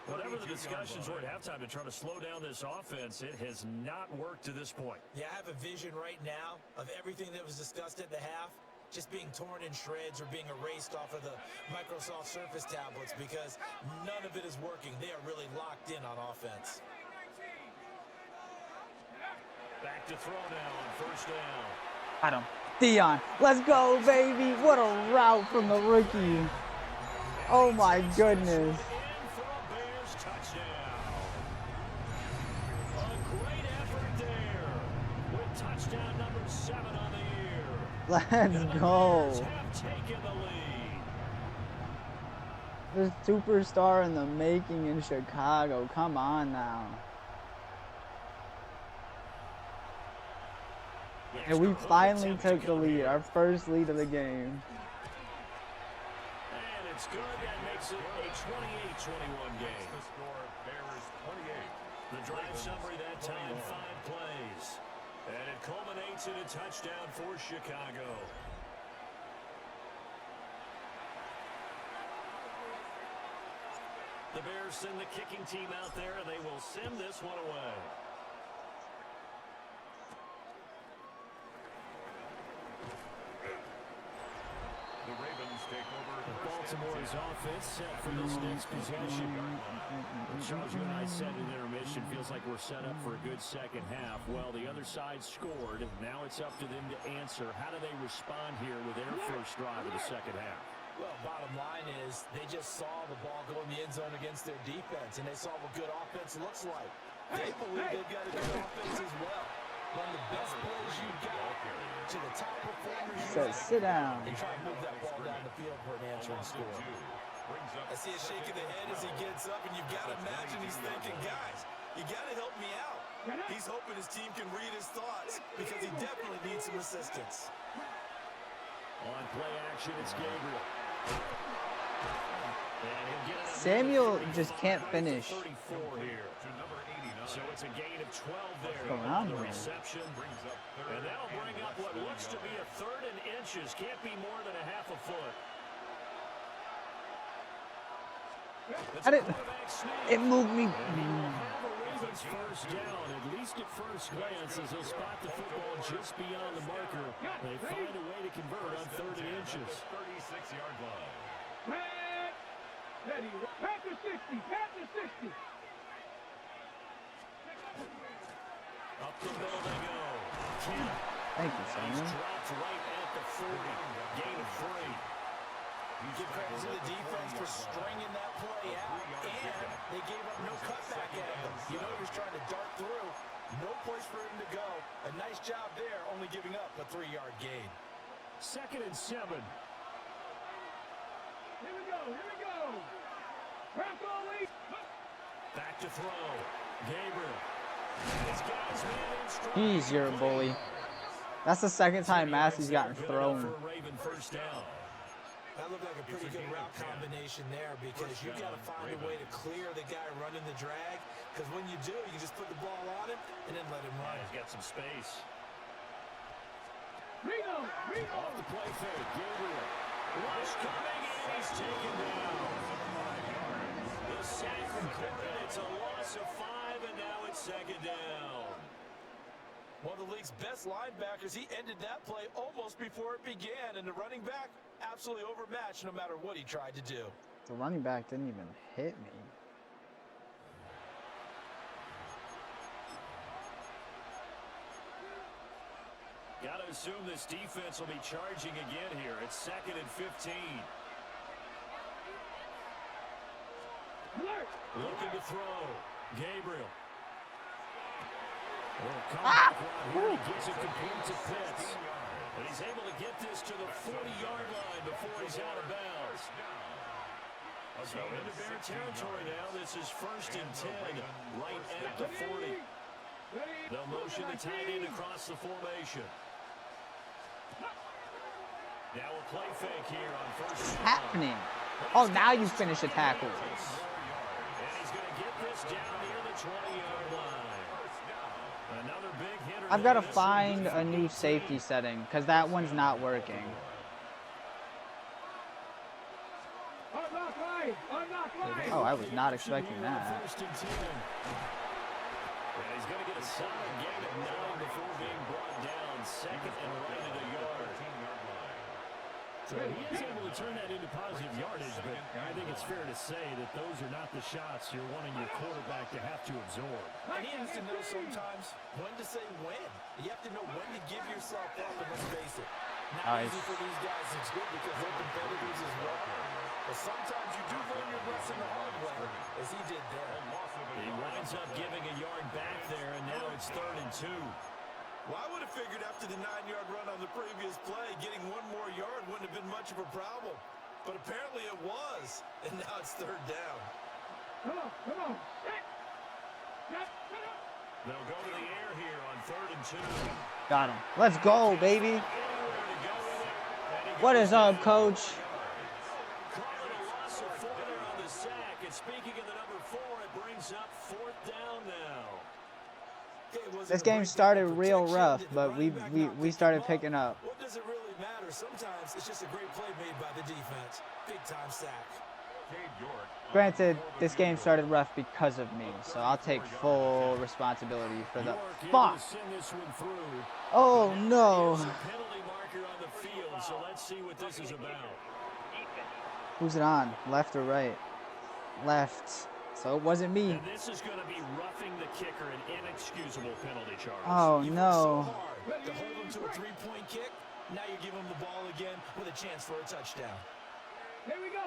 Whatever the discussions were at halftime to try to slow down this offense, it has not worked to this point. Yeah, I have a vision right now of everything that was discussed at the half just being torn in shreds or being erased off of the Microsoft Surface tablets because none of it is working. They are really locked in on offense. Back to throw now on first down. Got him. Dion, let's go, baby. What a route from the rookie. Oh, my goodness. In for a Bears touchdown. A great effort there with touchdown number 7 on the year. Let's Bears go. have taken the lead. The superstar in the making in Chicago. Come on now. And we finally took the lead, our first lead of the game. And it's good. That makes it a 28-21 game. The score, Bears 28. The drive summary that time, 5 plays. And it culminates in a touchdown for Chicago. The Bears send the kicking team out there, and they will send this one away. The Ravens take over. Baltimore's offense set for this next possession. Charles, you and I said in intermission, feels like we're set up for a good second half. Well, the other side scored. Now it's up to them to answer. How do they respond here with their first drive of the second half? Well, bottom line is they just saw the ball go in the end zone against their defense, and they saw what good offense looks like. They believe they've got a good offense as well. Run the best plays you got to the top performers you Says sit down. and try to move that ball down the field for an answering score. I see a shake of the head as he gets up, and you've got to imagine he's thinking, guys, you got to help me out. He's hoping his team can read his thoughts because he definitely needs some assistance. On play action, it's Gabriel. And he'll get it Samuel just can't finish. 34 here. So it's a gain of 12 there going on on the there? reception. And that'll bring up what looks to be a third and inches. Can't be more than a half a foot. I didn't. It moved me. And he will have a Ravens first down, at least at first glance, as they'll spot the football just beyond the marker. They find a way to convert on third and inches. 36-yard line. Pat! Ready. Pat to 60. Pat to 60. Up the middle they go. Kemp. Thank you, He's Samuel. dropped right at the 40. Gain of 3. You give credit to the defense for stringing that play out, and they gave up no cutback at him. You know he was trying to dart through. No place for him to go. A nice job there, only giving up a 3-yard gain. 2nd and 7. Here we go. Here we go. Crack all eight. Back to throw. Gabriel. This guy's man in He's your bully. That's the second time Massey's gotten thrown. for a Raven first down. That looked like a pretty good route combination there because you've got to find a way to clear the guy running the drag. Because when you do, you just put the ball on him and then let him run. He's got some space. Reno! Off the play fake. Gabriel. Rush coming in. He's taken down. The sack recorded. It's a loss of 5, and now it's second down. One of the league's best linebackers, he ended that play almost before it began. And the running back, absolutely overmatched no matter what he tried to do. The running back didn't even hit me. Got to assume this defense will be charging again here. It's 2nd and 15. Looking to throw. Gabriel. He gets it complete to Pitts. And he's able to get this to the 40-yard line before he's out of bounds. So into Bear territory now. This is 1st and 10, right at the 40. They'll motion the tight end across the formation. Now a play fake here on 1st down. Happening. Oh, now you finish a tackle. And he's going to get this down near the 20-yard line. Another big hitter. I've got to find a new safety setting because that one's not working. Oh, I was not expecting that. 1st and 10. And he's going to get a solid gain of 9 before being brought down. 2nd and right at a yard. So he is able to turn that into positive yardage, but I think it's fair to say that those are not the shots you're wanting your quarterback to have to absorb. And he has to know sometimes when to say when. You have to know when to give yourself up, and let's face it. Not easy for these guys. It's good because they're competitors as well. But sometimes you do learn your lesson the hard way, as he did there. He winds up giving a yard back there, and now it's 3rd and 2. Well, I would have figured after the 9-yard run on the previous play, getting one more yard wouldn't have been much of a problem. But apparently it was, and now it's 3rd down. Come on. They'll go to the air here on 3rd and 2. Got him. Let's go, baby. What is up, coach? Calling a loss of 4 there on the sack. And speaking of the number 4, it brings up 4th down now. This game started real rough, but we started picking up. What does it really matter? Sometimes it's just a great play made by the defense. Big time sack. Granted, this game started rough because of me, so I'll take full responsibility for the fuck. Oh no. Penalty marker on the field, so let's see what this is about. Who's it on? Left or right? Left. So it wasn't me. And this is going to be roughing the kicker, an inexcusable penalty, Charles. Oh no. So hard to hold him to a 3-point kick. Now you give him the ball again with a chance for a touchdown. Here we go.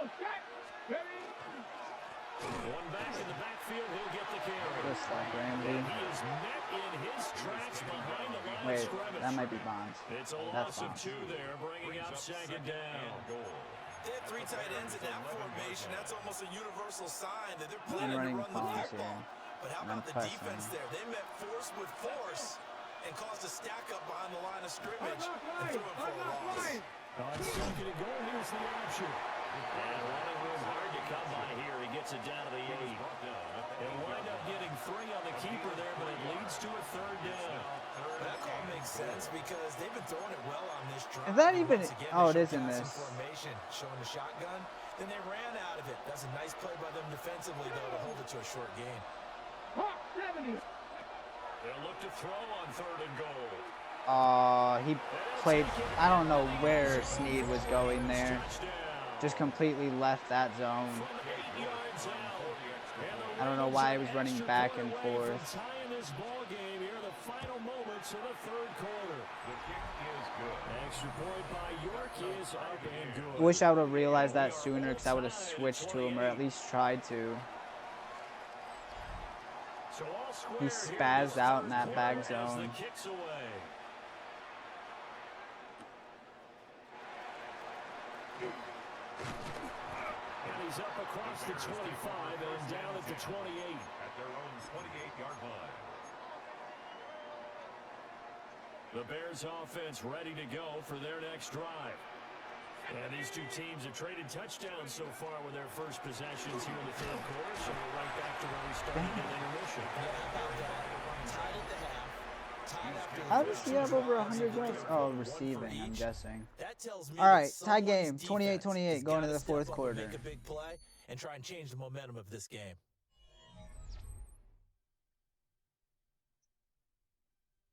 One back in the backfield, he'll get the carry. Just like Ramsey. And he is met in his tracks behind the line of Wait, scrimmage. that might be Bonds. It's a That's loss of Bonds. 2 there, bringing up 2nd down. They had 3 tight ends in that formation. That's almost a universal sign that they're I'm planning to running run the Bonds football. here. But how I'm about the pressing. defense there? They met force with force and caused a stack up behind the line of scrimmage and threw him for a loss. On 2nd and goal, here's the option. And running room hard to come by here. He gets it down to the 8. He'll wind up getting 3 on the keeper there, but it leads to a 3rd down. That call makes sense because they've been throwing it well on this drive. Is that even? Once again, Oh, they it is in showed this. passing formation, showing the shotgun. Then they ran out of it. That's a nice play by them defensively, though, to hold it to a short gain. Hawk 70. They'll look to throw on 3rd and goal. He played. I don't know where Snead was going there. Just completely left that zone. I don't know why he was running back and forth. I wish I would have realized that sooner because I would have switched to him or at least tried to. He spazzed out in that back zone. He's up across the 25 and down at the 28. At their own 28-yard line. The Bears offense ready to go for their next drive. And these two teams have traded touchdowns so far with their first possessions here in the third quarter, so we're right back to where we started at intermission. Tied at the half. Tied after How does he have over 100 yards? Oh, receiving, I'm guessing. That tells me All right, that tie game, someone's 28-28, defense going to has the gotta fourth step up and quarter. Make a big play and try and change the momentum of this game.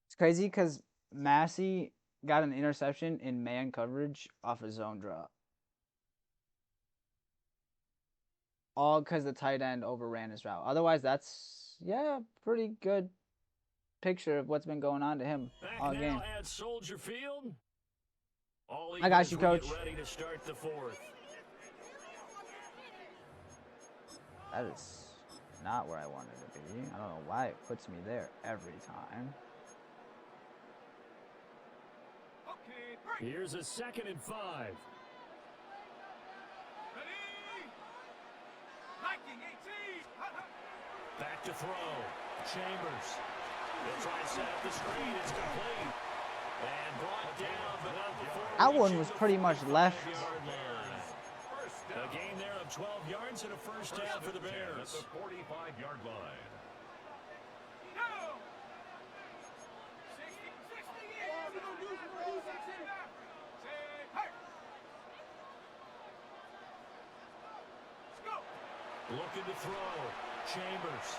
It's crazy because Massey got an interception in man coverage off a zone drop. All because the tight end overran his route. Otherwise, that's, yeah, pretty good picture of what's been going on to him all Back game. now at Soldier Field. All I got Eagles you, will get Coach. ready to start the fourth. That is not where I wanted to be. I don't know why it puts me there every time. Okay, break. Here's a 2nd and 5. Ready? Liking 18. Back to throw. Chambers. They'll try and set up the screen. It's complete. And brought down, but not before That one reaching was the pretty much left. 45-yard line. A gain there of 12 yards and a first down for the Bears. At the 45-yard line. No. 60 Eagles. Say, hey. Let's go. Looking to throw. Chambers.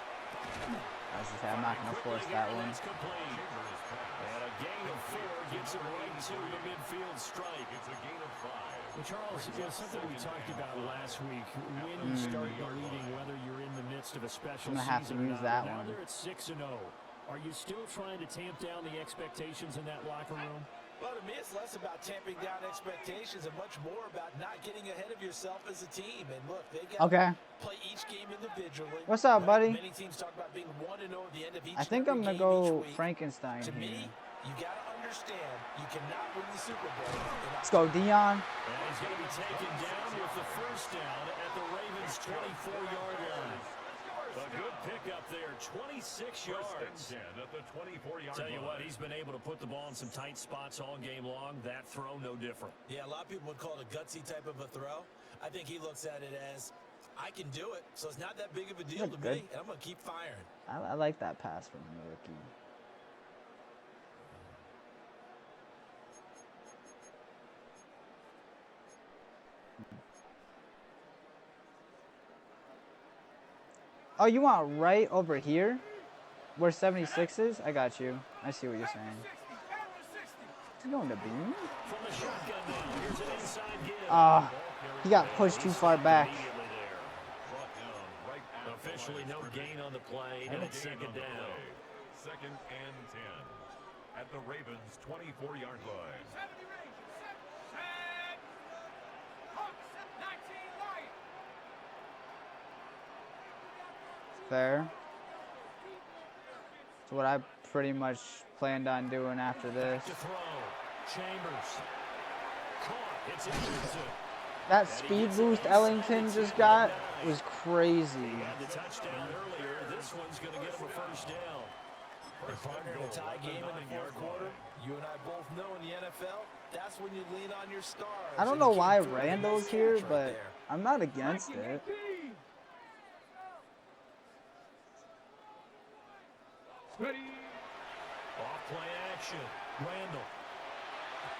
I was just saying, I'm not going to force that one. That's complete. And a gain of 4 gets it right to the midfield strike. It's a gain of 5. Well, Charles, something we talked about last week. When you start leading, whether you're in the midst of a special I'm gonna have to season or use not, that now one. they're at 6-0. Are you still trying to tamp down the expectations in that locker room? Well, to me, it's less about tamping down expectations and much more about not getting ahead of yourself as a team. And look, they got to play each game individually. What's up, buddy? Many teams talk about being 1-0 at the end of each. I think I'm game going to go each week. Frankenstein To here. me, you got to understand you cannot win the Super Bowl. Let's go, Dion. And he's going to be taken down with the first down at the Ravens' 24-yard line. A good pickup there, 26 yards. At the 24-yard Tell you line. what, he's been able to put the ball in some tight spots all game long. That throw, no different. Yeah, a lot of people would call it a gutsy type of a throw. I think he looks at it as, I can do it, so it's not that big of a deal to me, and I'm going to keep firing. I like that pass from the rookie. Oh, you want right over here? Where 76 is? I got you. I see what you're saying. 60. He's going to beam? From the shotgun now, here's an inside give. Ah, he got pushed too far back. Immediately there. Officially no gain on the play, and it's 2nd down. 2nd and 10. At the Ravens' 24-yard line. 70 range. Set. Hawks. 19 Lions. Fair. That's what I pretty much planned on doing after this. To throw. Chambers. Caught. It's Ellington. That speed boost Ellington just got was crazy. Had the touchdown earlier. This one's going to get him a first down. And partner, in a tie game in the fourth quarter, you and I both know in the NFL, that's when you lean on your stars. I don't and know you why keep doing Randall's this here, catch right but there. I'm not against it. Ready. Off play action. Randall.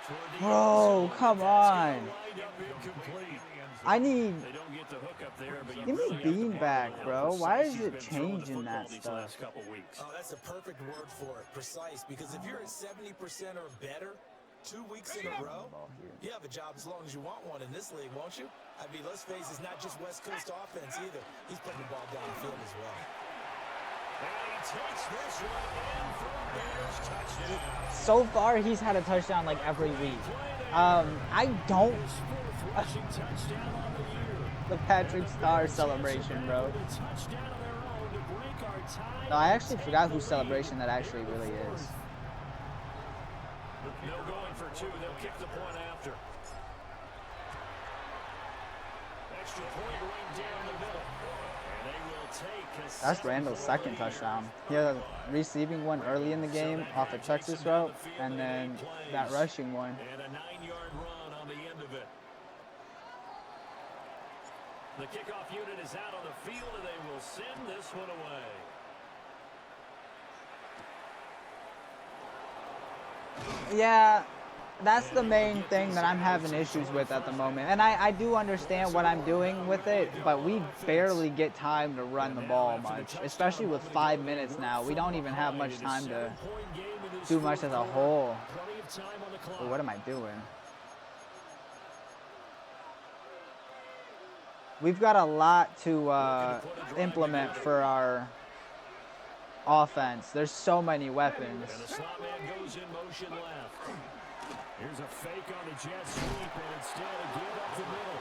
Toward the Bro, end zone. come That's gonna on. wind up incomplete. I need. They don't get the hook up there, but you Give me really have to Bean point back, out how bro. Why precise is he's it been throwing the changing football that these stuff? last couple weeks. Oh, that's a perfect word for it, precise. Because if you're at 70% or better 2 weeks in a row, you have a job as long as you want one in this league, won't you? I mean, let's face it, it's not just West Coast offense either. He's putting the ball down the field as well. And he takes this one in for a Bears touchdown. So far, he's had a touchdown like every week. I don't. His fourth rushing touchdown on the year. The Patrick Star celebration, bro. With a touchdown of their own to break our tie. No, I actually forgot whose celebration that actually really is. No going for 2. They'll kick the point after. extra point right down the middle. And they will take a That's Randall's second touchdown. He had a receiving one early in the game off a Texas route, and then that rushing one. And a 9-yard run on the end of it. The kickoff unit is out on the field, and they will send this one away. Yeah, that's the main thing that I'm having issues with at the moment. And I do understand what I'm doing with it, but we barely get time to run the ball much, especially with 5 minutes now. We don't even have much time to do much as a whole. But what am I doing? We've got a lot to implement for our offense. There's so many weapons. And the slot man goes in motion left. Here's a fake on the jet sweep, and instead a give up the middle.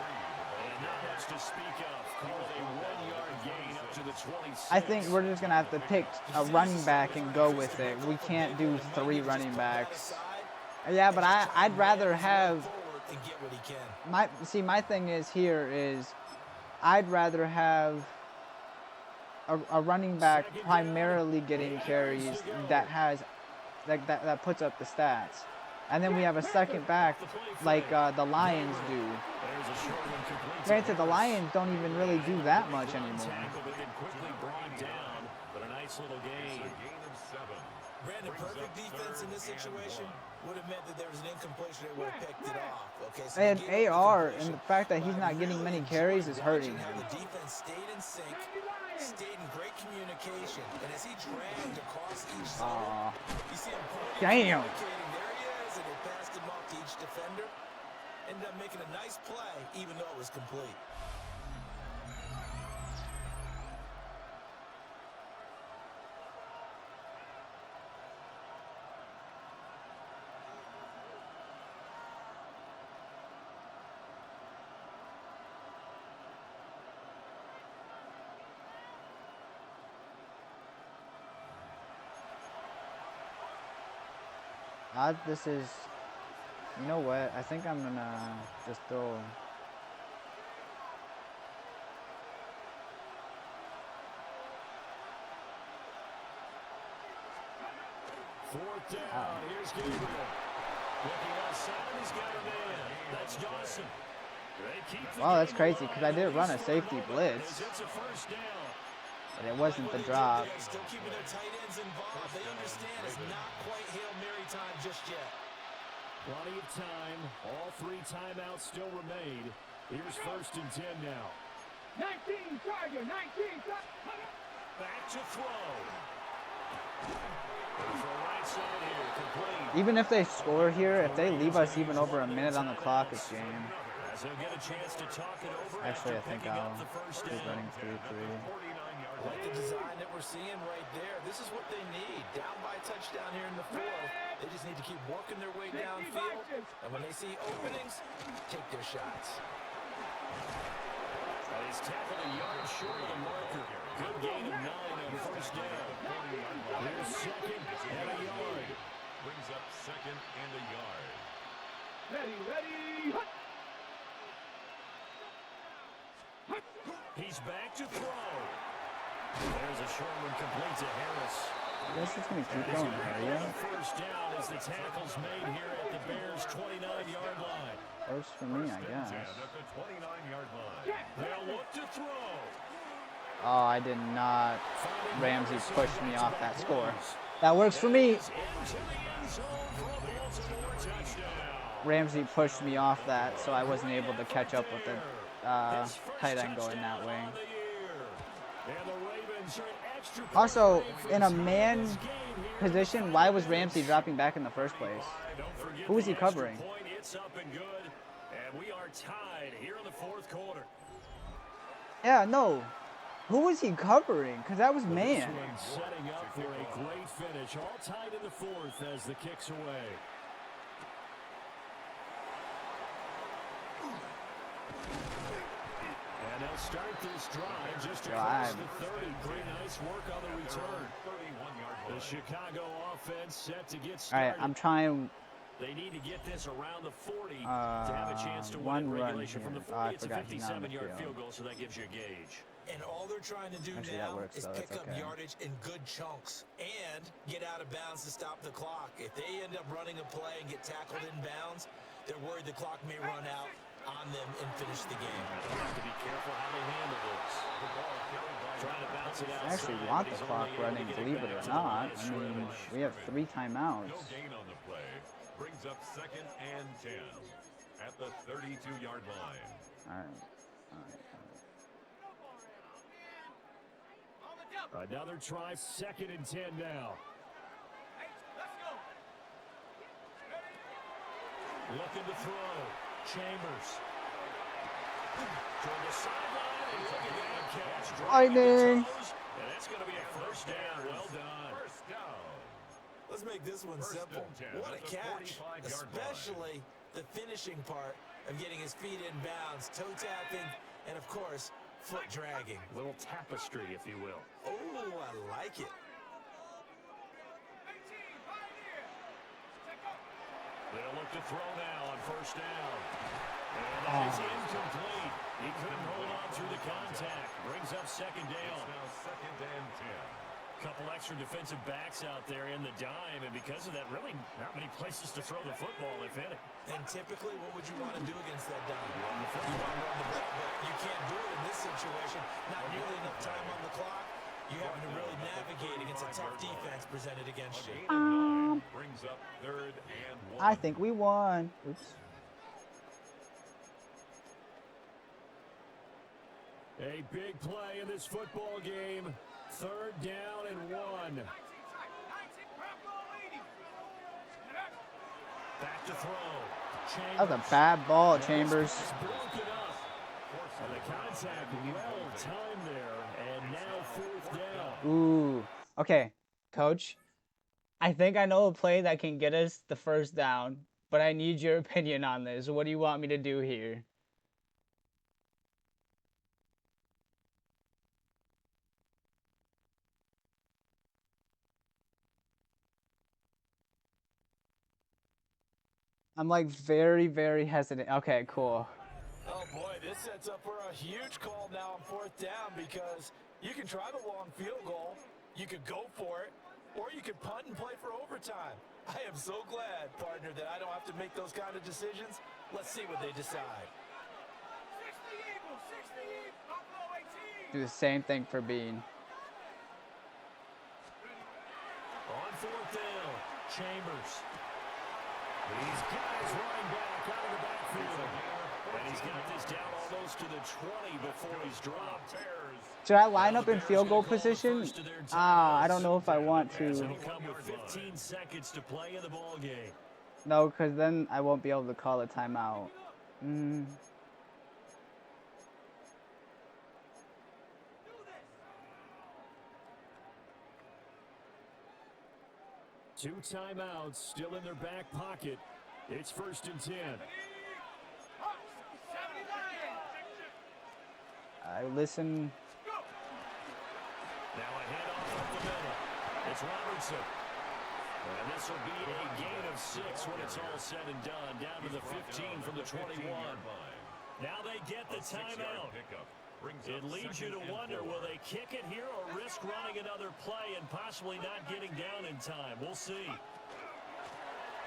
And not much to speak of. Called a 1-yard gain up to the 26. I think we're just going to have to pick a running back and go with it. We can't do 3 running backs. Yeah, but I'd rather have... My thing is here is I'd rather have a running back primarily getting carries that has that puts up the stats, and then we have a second back like the Lions do. Granted, the Lions don't even really do that much anymore. Brandon, perfect defense in this situation would have meant that there was an incompletion. They would have picked it off. Okay, so and AR, and the fact that he's not getting many carries is hurting him. The defense stayed in sync, stayed in great communication, and as he dragged across each side, you see him pointing, damn. There he is, and they passed him off to each defender. Ended up making a nice play, even though it was complete. This is, you know what? I think I'm gonna just throw. Fourth down. Here's Gabriel. Looking outside, he's got a man. That's Dawson. Wow, that's crazy because I did run a safety blitz, It's a first down. but it wasn't the drop. Still keeping their tight ends involved. They understand it's not quite Hail Mary time just yet. Plenty of time. All 3 timeouts still remain. Here's 1st and 10 now. 19 Charger, 19 Back to throw. For right side here, complete. Even if they score here, if they leave us even over a minute on the clock, it's game. As they'll get a chance to talk it over. Actually, I after think picking I'll up the first keep down. running through 3. I like the design that we're seeing right there. This is what they need. Down by a touchdown here in the 4th. They just need to keep working their way downfield. And when they see openings, take their shots. And he's tackled a yard short of the marker. Good gain of 9 on first down. Here's 2nd and a yard. Brings up 2nd and a yard. ready, hut. He's back to throw. There's a short one complete to Harris. I guess it's going to keep going there, yeah? First down as the tackle's made here at the Bears' 29-yard line. Works for me, I guess. At the 29-yard line. They'll look to throw. Oh, I did not. Ramsey pushed me off that score. That works for me. Into the end zone for a Baltimore touchdown. Ramsey pushed me off that, so I wasn't able to catch up with the tight end going that way. Also, in a man position, why was Ramsey dropping back in the first place? Who was he covering? It's up and good, and we are tied here in the 4th quarter. Yeah, no. Who was he covering? Because that was man. This one setting up for a great finish. All tied in the 4th as the kick's away. And they'll start this drive just across the 30. Great nice work on the return. The Chicago offense set to get All started. right, I'm trying They need to get this around the 40 to have a chance to win one in run regulation. From the here. 40, I it's a forgot he's not on the 57-yard field. field goal, so that gives you a gauge. And all they're trying to do Actually, that now works, is though. pick That's up okay. yardage in good chunks and get out of bounds to stop the clock. If they end up running a play and get tackled in bounds, they're worried the clock may run out on them and finish the game. They'll have to be careful how they handle this. Trying to bounce it I actually want the clock running, believe it or not. I mean, we have 3 timeouts. No gain on the play. Brings up 2nd and 10 at the 32-yard line. All right. Another try, 2nd and 10 now. Looking to throw. Chambers. Toward the sideline, and look at that catch. Lightning. And that's going to be a first down. Well done. First down. Let's make this one simple. What a catch, especially the finishing part of getting his feet in bounds, toe tapping, and of course, foot dragging. Little tapestry, if you will. Oh, I like it. They'll look to throw now on first down. And that is incomplete. He couldn't hold on through the contact. Brings up 2nd down. Now 2nd and 10. Couple extra defensive backs out there in the dime, and because of that, really not many places to throw the football, if any. And typically, what would you want to do against that dime? You want to run the ball, but you can't do it in this situation. Not nearly enough time on the clock. You having to really navigate against a tough defense presented against you. Brings up 3rd and 1. I think we won. Oops. A big play in this football game. 3rd down and 1. Back to throw. Chambers. That was a bad ball, Chambers. Broken up. And the contact well timed there. And now 4th down. Ooh. Okay, Coach. I think I know a play that can get us the first down, but I need your opinion on this. What do you want me to do here? I'm like very, very hesitant. Okay, cool. Oh boy, this sets up for a huge call now on 4th down because you can try the long field goal, you could go for it, or you could punt and play for overtime. I am so glad, partner, that I don't have to make those kind of decisions. Let's see what they decide. 60 Eagles, 60 Eagles, Buffalo 18. Do the same thing for Bean. On 4th down, Chambers. He's got his running back out of the backfield. And he's got this down almost to the 20 before he's dropped. Should I line up in field goal position? I don't know if I want to. It'll come with 15 seconds to play in the ball game. No, because then I won't be able to call a timeout. 2 timeouts still in their back pocket. It's 1st and 10. I listen. Now a handoff up the middle. It's Robertson. And this will be a gain of 6 when it's all said and done. Down to the 15 from the 21. Now they get the timeout. It leads you to wonder, will they kick it here or risk running another play and possibly not getting down in time? We'll see.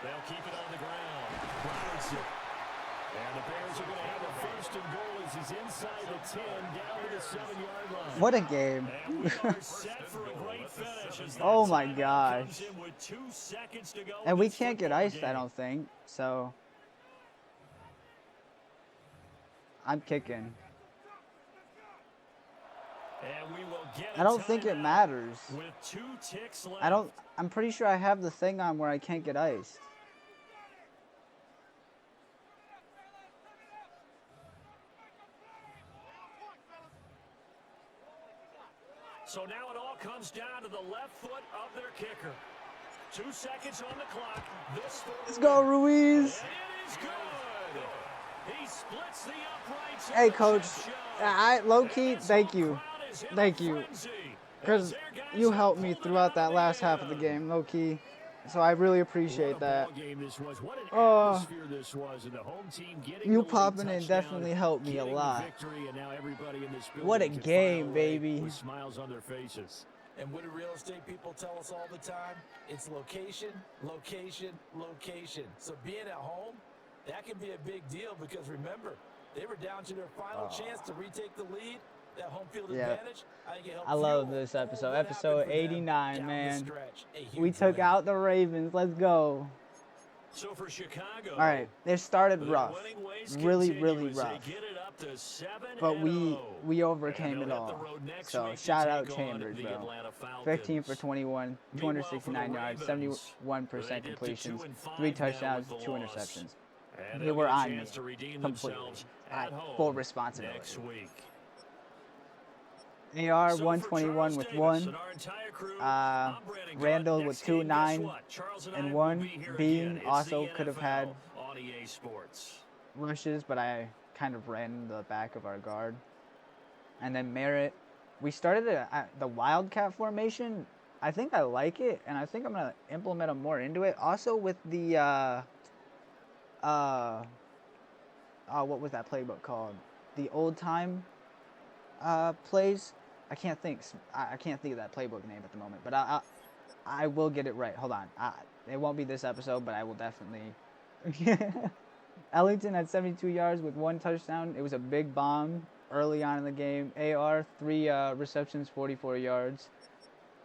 They'll keep it on the ground. Robertson. And the Bears are going to have a 1st and goal as he's inside the 10, down to the 7-yard line. What a game. And we are set for a great finish as that Oh my timeout gosh. comes in with 2 seconds to go And in we this can't get football iced, I game. don't think. So I'm kicking. And we will get a I don't think it timeout matters. with 2 ticks left. I'm pretty sure I have the thing on where I can't get iced. So now it all comes down to the left foot of their kicker. 2 seconds on the clock. This Let's go, Ruiz. And it is good. He splits the uprights. Hey, of the Coach. chip I shot. low key, And this thank whole you. crowd is in a Thank you. frenzy. Because As their guys you have helped me pulled it throughout out that of last the half of the end. game, low key. So I really What appreciate a that. ball game this was. What an Oh, atmosphere this was. And the home team getting you the late popping in touchdown, definitely helped me a getting the lot. victory, and now everybody in this What a building can file game, away baby. with smiles on their faces. And what do real estate people tell us all the time? It's location, location, location. So being at home, that can be a big deal because remember, they were down to their final chance to retake the lead. That home field Yep. advantage, I think it helped I love fuel this all episode. what happened Episode for them 89, down the man. stretch. A We huge took win. out the Ravens. Let's go. So for Chicago, All right, it started their rough, winning ways really continue as rough, they get it up to 7-0. but we And overcame they'll it hit the all. road next So week to shout out take on Chambers, the bro. Atlanta 15 for Falcons. 21, Meanwhile, for the 269 yards, Ravens, 71% they dipped to completions, 2-5 3 now touchdowns, with the 2 loss. interceptions. And They they'll were get a on me chance to redeem completely. themselves I at home full responsibility. next week. AR So for 121 Charles with Davis 1. and our entire crew, I'm Brandon Randall Gaunt. with Next 2, game, guess 9, what? Charles and I and will 1. be here Bean again. It's also the could have NFL had on EA Sports. rushes, but I kind of ran into the back of our guard. And then Merritt. We started the Wildcat formation. I think I like it, and I think I'm going to implement them more into it. Also with the, what was that playbook called? The old time plays. I can't think of that playbook name at the moment, but I will get it right. Hold on. It won't be this episode, but I will definitely. Ellington had 72 yards with 1 touchdown. It was a big bomb early on in the game. AR 3 receptions, 44 yards.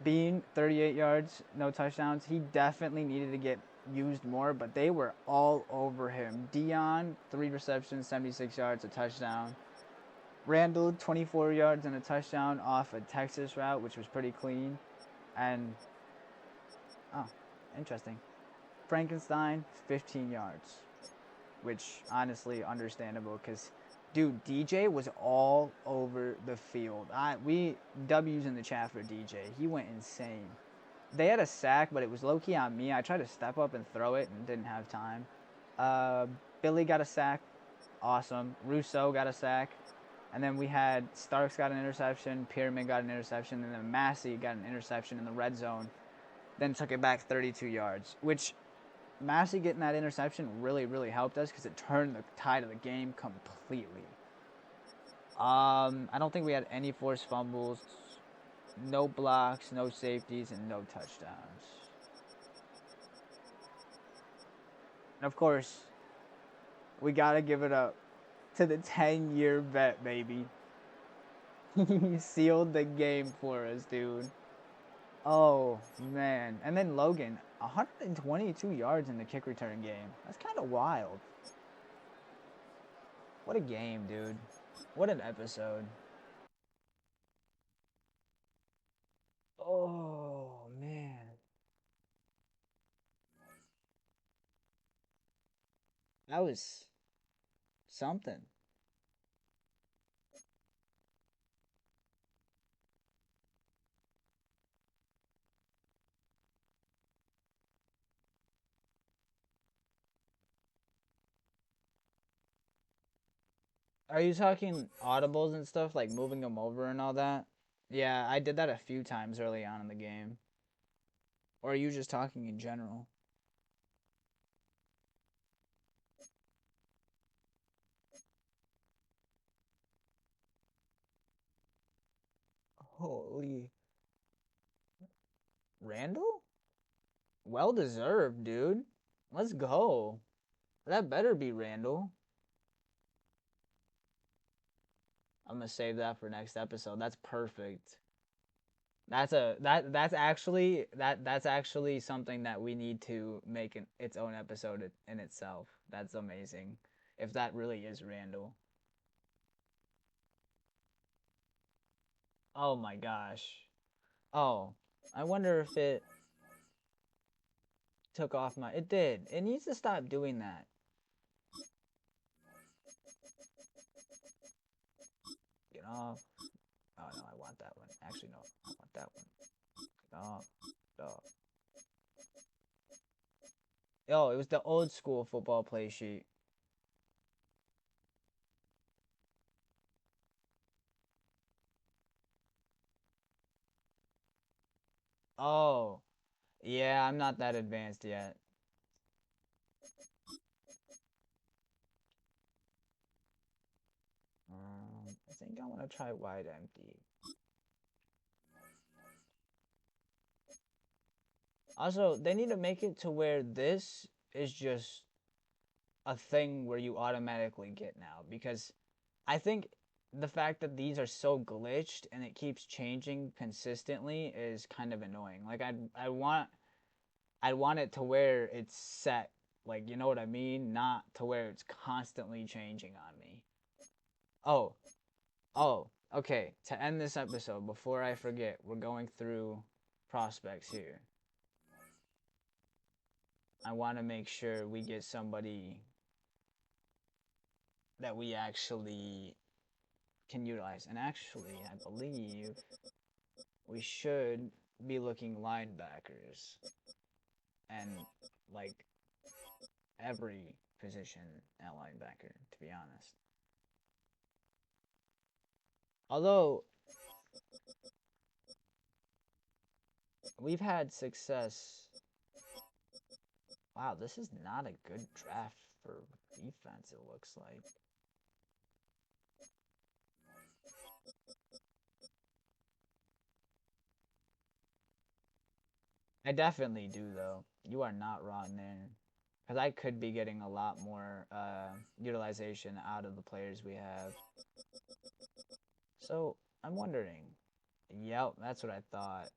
Bean 38 yards, no touchdowns. He definitely needed to get used more, but they were all over him. Dion 3 receptions, 76 yards, a touchdown. Randall 24 yards and a touchdown off a Texas route, which was pretty clean. And interesting. Frankenstein 15 yards, which honestly understandable because dude, DJ was all over the field. We W's in the chat for DJ. He went insane. They had a sack, but it was low-key on me. I tried to step up and throw it and didn't have time. Billy got a sack. Awesome. Rousseau got a sack. And then we had Starks got an interception, Pyramid got an interception, and then Massey got an interception in the red zone. Then took it back 32 yards, which Massey getting that interception really helped us because it turned the tide of the game completely. I don't think we had any forced fumbles, no blocks, no safeties, and no touchdowns. And of course, we gotta give it up to the 10-year vet, baby. He sealed the game for us, dude. Oh, man. And then Logan, 122 yards in the kick return game. That's kind of wild. What a game, dude. What an episode. Oh, man. That was something. Are you talking audibles and stuff, like moving them over and all that? Yeah, I did that a few times early on in the game. Or are you just talking in general? Holy. Randall? Well deserved, dude. Let's go. That better be Randall. I'm gonna save that for next episode. That's perfect. That's actually something that we need to make its own episode in itself. That's amazing. If that really is Randall. Oh my gosh. Oh, I wonder if it took off my. It did. It needs to stop doing that. Get off. Oh no, I want that one. Actually, no, I want that one. Get off. Get off. Oh, it was the old school football play sheet. Oh, Yeah, I'm not that advanced yet. I think I want to try wide empty. Also, they need to make it to where this is just a thing where you automatically get now, because I think the fact that these are so glitched and it keeps changing consistently is kind of annoying. Like I want it to where it's set, like, you know what I mean? Not to where it's constantly changing on me. Oh, okay. To end this episode, before I forget, we're going through prospects here. I want to make sure we get somebody that we actually can utilize. And actually, I believe we should be looking linebackers and like every position at linebacker, to be honest. Although we've had success. Wow, this is not a good draft for defense, it looks like. I definitely do, though. You are not wrong there. Because I could be getting a lot more utilization out of the players we have. So, I'm wondering. Yep, that's what I thought.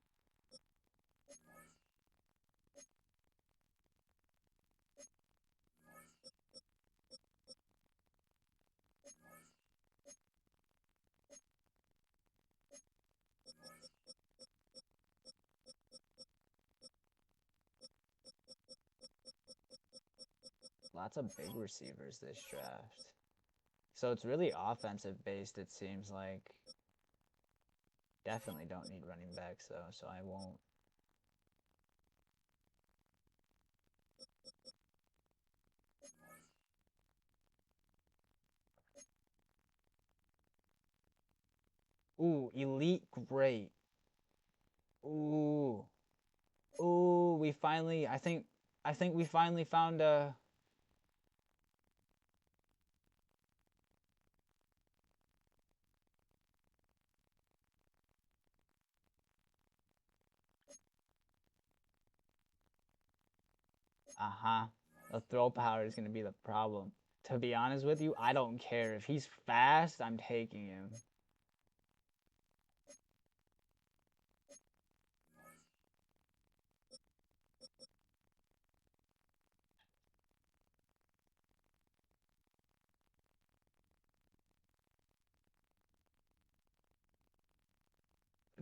Lots of big receivers this draft. So it's really offensive based, it seems like. Definitely don't need running backs, though, so I won't. Ooh, elite great. Ooh. Ooh, we finally, I think we finally found a. Uh-huh. The throw power is going to be the problem. To be honest with you, I don't care. If he's fast, I'm taking him.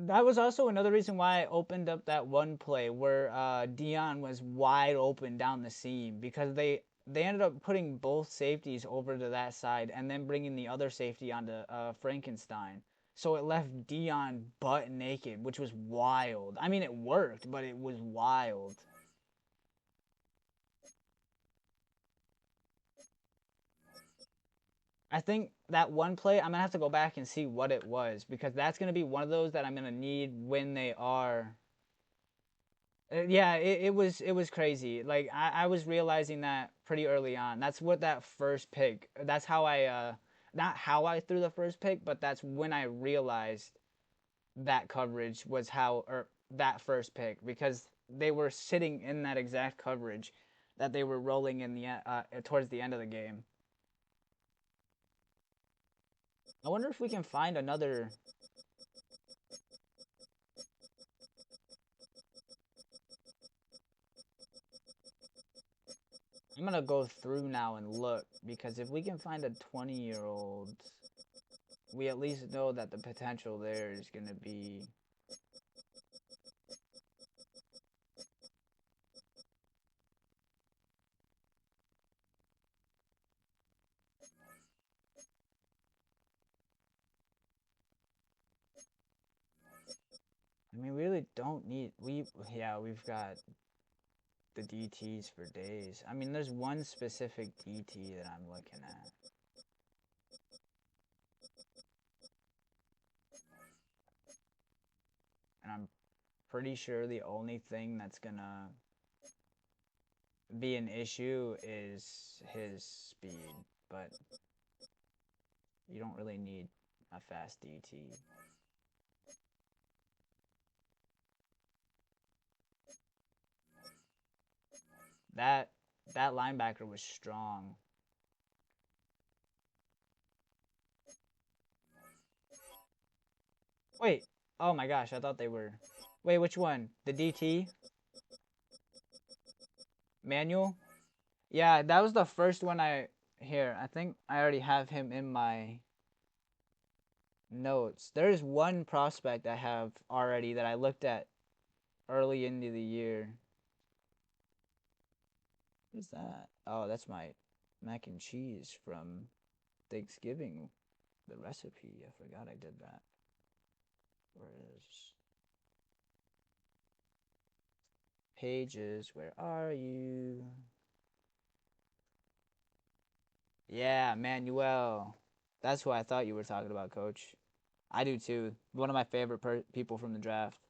That was also another reason why I opened up that one play where Dion was wide open down the seam, because they ended up putting both safeties over to that side and then bringing the other safety onto Frankenstein. So it left Dion butt naked, which was wild. I mean, it worked, but it was wild. I think that one play, I'm going to have to go back and see what it was, because that's going to be one of those that I'm going to need when they are. Yeah, it was crazy. Like I was realizing that pretty early on. That's what that first pick. That's how I not how I threw the first pick, but that's when I realized that coverage was how, or that first pick, because they were sitting in that exact coverage that they were rolling in the towards the end of the game. I wonder if we can find another. I'm gonna go through now and look, because if we can find a 20-year-old, we at least know that the potential there is gonna be. I mean, we really don't need. Yeah, we've got the DTs for days. I mean, there's one specific DT that I'm looking at. And I'm pretty sure the only thing that's gonna be an issue is his speed, but you don't really need a fast DT. That linebacker was strong. Wait. Oh my gosh, I thought they were. Wait, which one? The DT? Manual? Yeah, that was the first one I here. I think I already have him in my notes. There's one prospect I have already that I looked at early into the year. What's that? Oh, that's my mac and cheese from Thanksgiving. The recipe. I forgot I did that. Where is Pages? Where are you? Yeah, Manuel. That's who I thought you were talking about, Coach. I do too. One of my favorite people from the draft.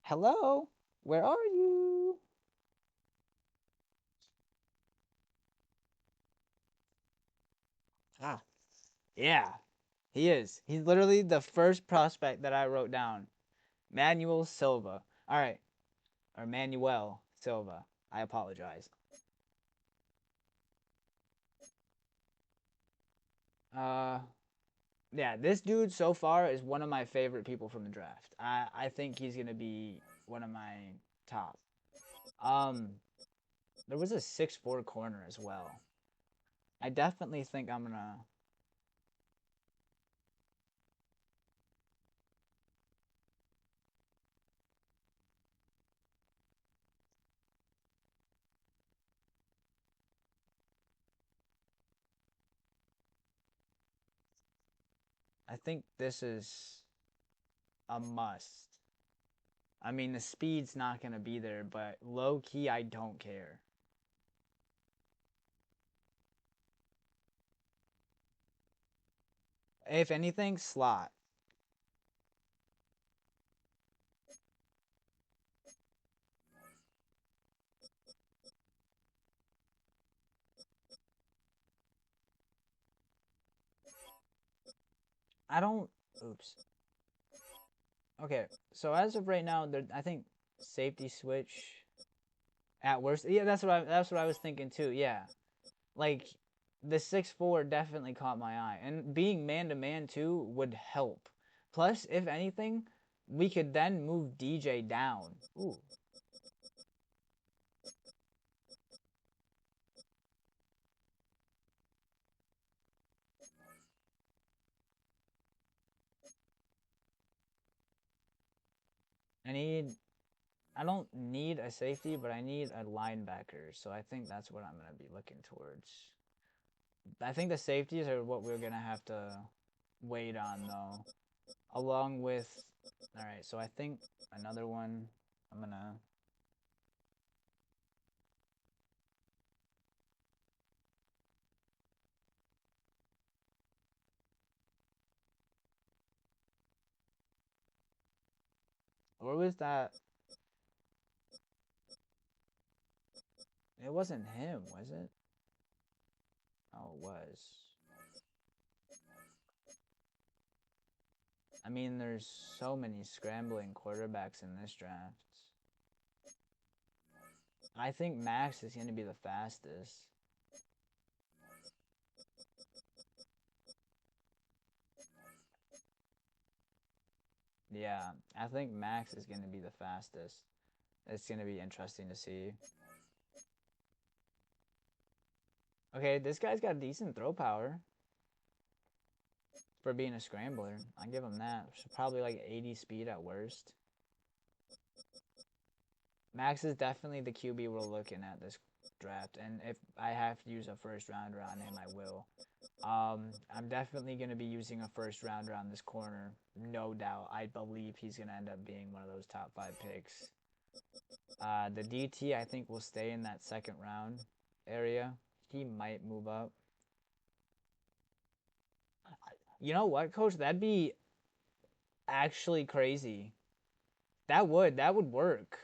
Hello? Where are you? Ah, yeah, he is. He's literally the first prospect that I wrote down. Manuel Silva. All right. Or Manuel Silva. I apologize. Uh, yeah, this dude so far is one of my favorite people from the draft. I think he's gonna be one of my top. Um, there was a 6'4" corner as well. I definitely think I'm gonna. I think this is a must. I mean, the speed's not gonna be there, but low key, I don't care. If anything, slot. I don't. Oops. Okay, so as of right now, I think safety switch at worst. Yeah, that's what I was thinking too. Yeah, like the 6'4" definitely caught my eye, and being man to man too would help. Plus, if anything, we could then move DJ down. Ooh. I need. I don't need a safety, but I need a linebacker. So I think that's what I'm gonna be looking towards. I think the safeties are what we're gonna have to wait on though, along with. All right, so I think another one. I'm gonna. Where was that? It wasn't him, was it? Oh, it was. I mean, there's so many scrambling quarterbacks in this draft. I think Max is going to be the fastest. Yeah, I think Max is going to be the fastest. It's going to be interesting to see. Okay, this guy's got decent throw power for being a scrambler. I give him that. Probably like 80 speed at worst. Max is definitely the QB we're looking at this draft, and if I have to use a first rounder on him, I will. I'm definitely going to be using a first rounder on this corner, no doubt. I believe he's going to end up being one of those top 5 picks. The DT, I think, will stay in that second round area. He might move up. You know what, Coach? That'd be actually crazy. That would work.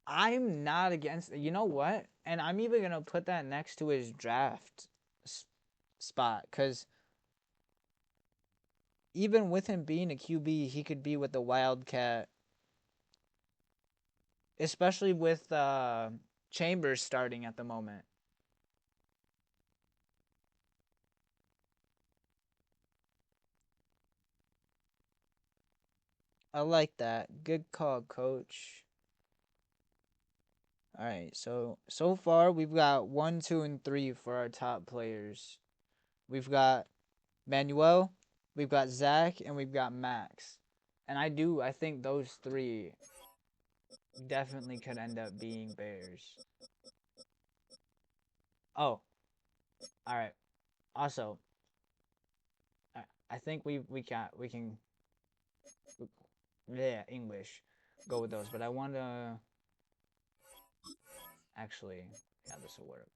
I'm not against it. You know what? And I'm even going to put that next to his draft spot, cuz even with him being a QB, he could be with the Wildcat, especially with Chambers starting at the moment. I like that. Good call, coach. All right, so far we've got 1, 2, and 3 for our top players. We've got Manuel, we've got Zach, and we've got Max. And I think those three definitely could end up being Bears. Oh, all right. Also, I think we can yeah, English go with those, but I want to actually, yeah, this will work.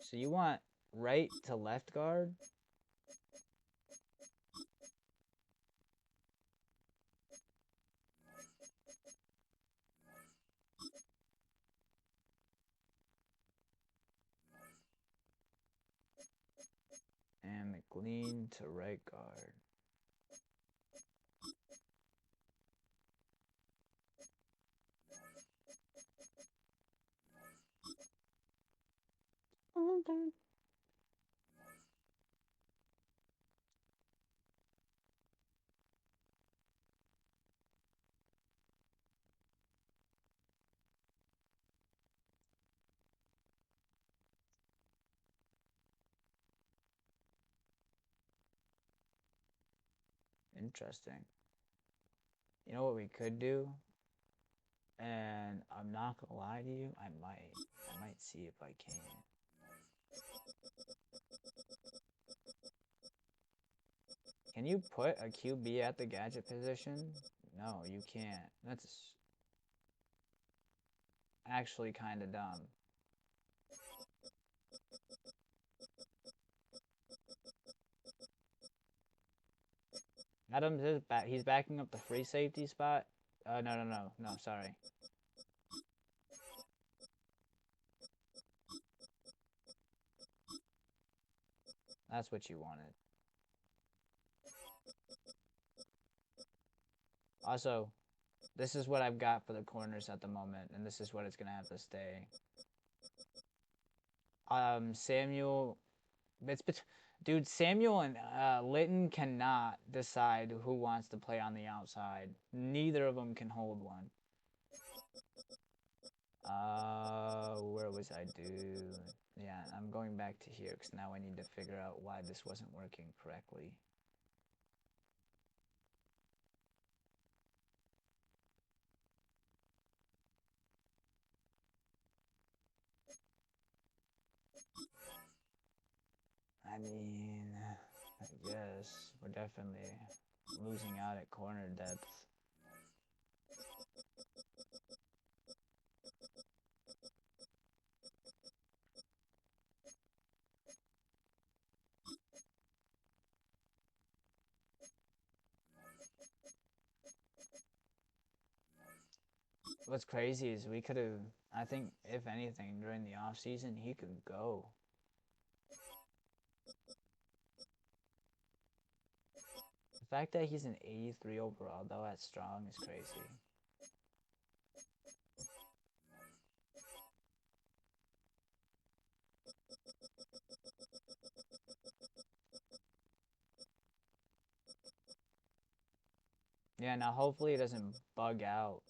So you want right to left guard? And McLean to right guard. Okay. Interesting. You know what we could do? And I'm not gonna lie to you, I might see if I can. Can you put a QB at the gadget position? No, you can't. That's actually kind of dumb. Adams is back. He's backing up the free safety spot. No, sorry. That's what you wanted. Also, this is what I've got for the corners at the moment, and this is what it's gonna have to stay. Samuel, dude, Samuel and Litton cannot decide who wants to play on the outside. Neither of them can hold one. Where was I, dude? Yeah, I'm going back to here because now I need to figure out why this wasn't working correctly. I mean, I guess we're definitely losing out at corner depth. What's crazy is we could have, I think, if anything, during the off season, he could go. The fact that he's an 83 overall, though, at strong is crazy. Yeah, now hopefully it doesn't bug out.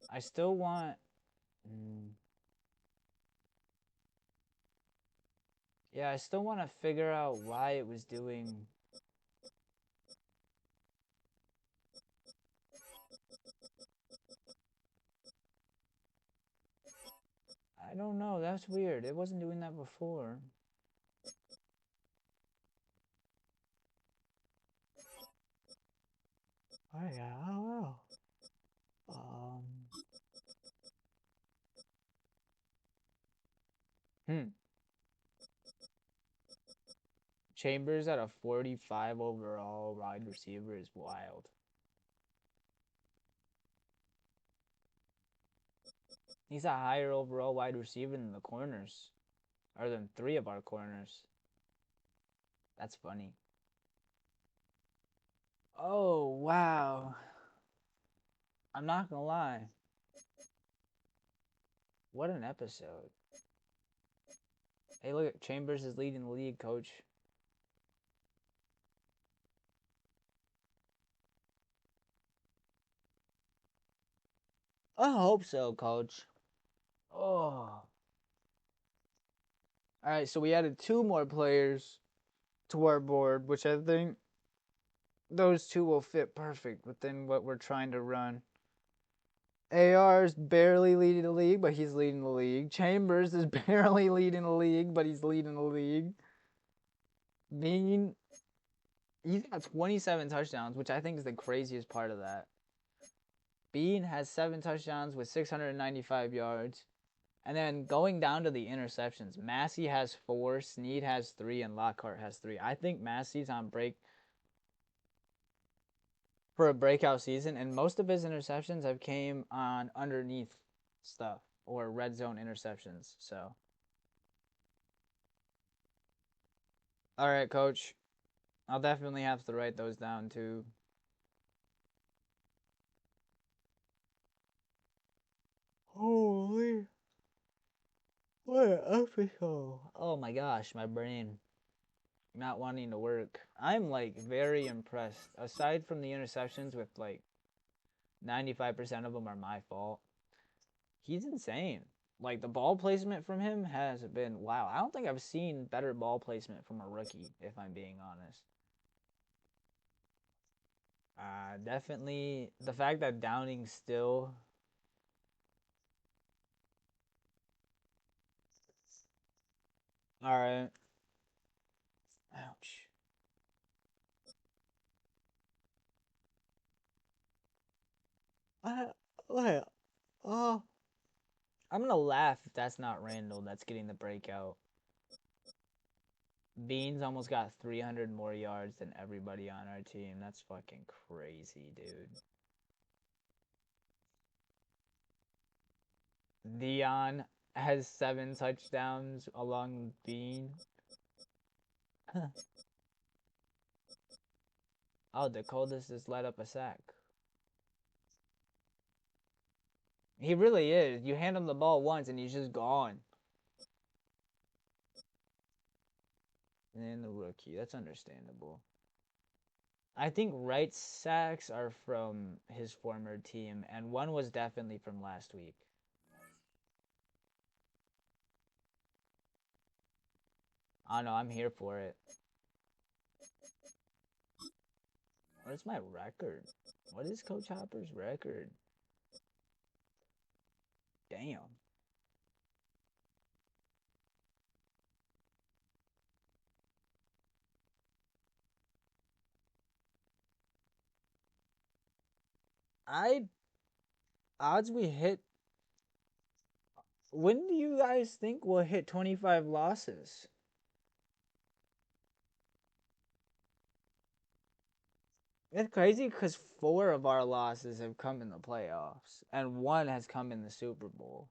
I still want... Yeah, I still want to figure out why it was doing... I don't know, that's weird. It wasn't doing that before. Oh yeah, I don't know. Chambers at a 45 overall wide receiver is wild. He's a higher overall wide receiver than the corners, or than 3 of our corners. That's funny. Oh, wow. I'm not gonna lie. What an episode. Hey, look, Chambers is leading the league, coach. I hope so, coach. Oh. Alright, so we added 2 more players to our board, which I think those 2 will fit perfect within what we're trying to run. AR's barely leading the league, but he's leading the league. Chambers is barely leading the league, but he's leading the league. Bean, he's got 27 touchdowns, which I think is the craziest part of that. Bean has 7 touchdowns with 695 yards. And then going down to the interceptions, Massey has 4, Snead has 3, and Lockhart has 3. I think Massey's on break for a breakout season, and most of his interceptions have came on underneath stuff or red zone interceptions. So, all right, coach, I'll definitely have to write those down too. Holy, what an episode! Oh my gosh, my brain not wanting to work. I'm like very impressed. Aside from the interceptions, with like 95% of them are my fault. He's insane. Like, the ball placement from him has been wow. I don't think I've seen better ball placement from a rookie, if I'm being honest. Definitely the fact that Downing's still. All right. Ouch. What? Oh. I'm gonna laugh if that's not Randall that's getting the breakout. Beans almost got 300 more yards than everybody on our team. That's fucking crazy, dude. Dion has 7 touchdowns along with Bean. Oh, Dakotas just let up a sack. He really is. You hand him the ball once and he's just gone. And the rookie. That's understandable. I think right sacks are from his former team, and one was definitely from last week. I don't know, I'm here for it. What's my record? What is Coach Hopper's record? Damn. Odds we hit. When do you guys think we'll hit 25 losses? It's crazy because 4 of our losses have come in the playoffs, and 1 has come in the Super Bowl.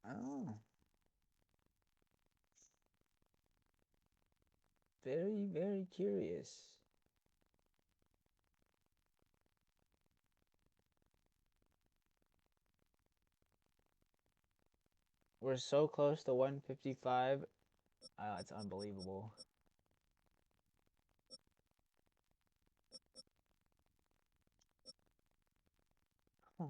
Oh. Very, very curious. We're so close to 155. It's unbelievable. Huh.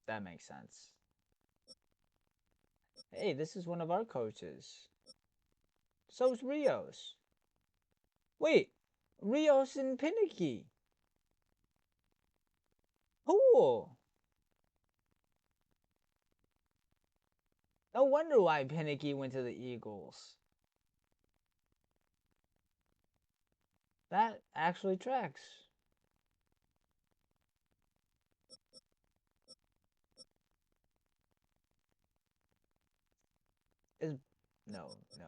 That makes sense. Hey, this is one of our coaches. So's Rios. Wait, Rios and Pinicky. Cool. No wonder why Pinicky went to the Eagles. That actually tracks. Is no, no.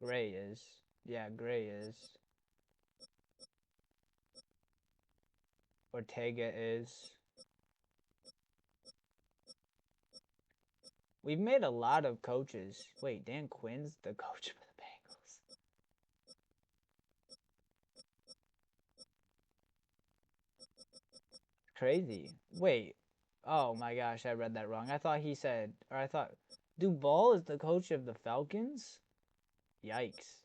Gray is. Yeah, Gray is. Ortega is. We've made a lot of coaches. Wait, Dan Quinn's the coach for the Bengals. Crazy. Wait. Oh my gosh, I read that wrong. I thought he said, or I thought Duval is the coach of the Falcons? Yikes.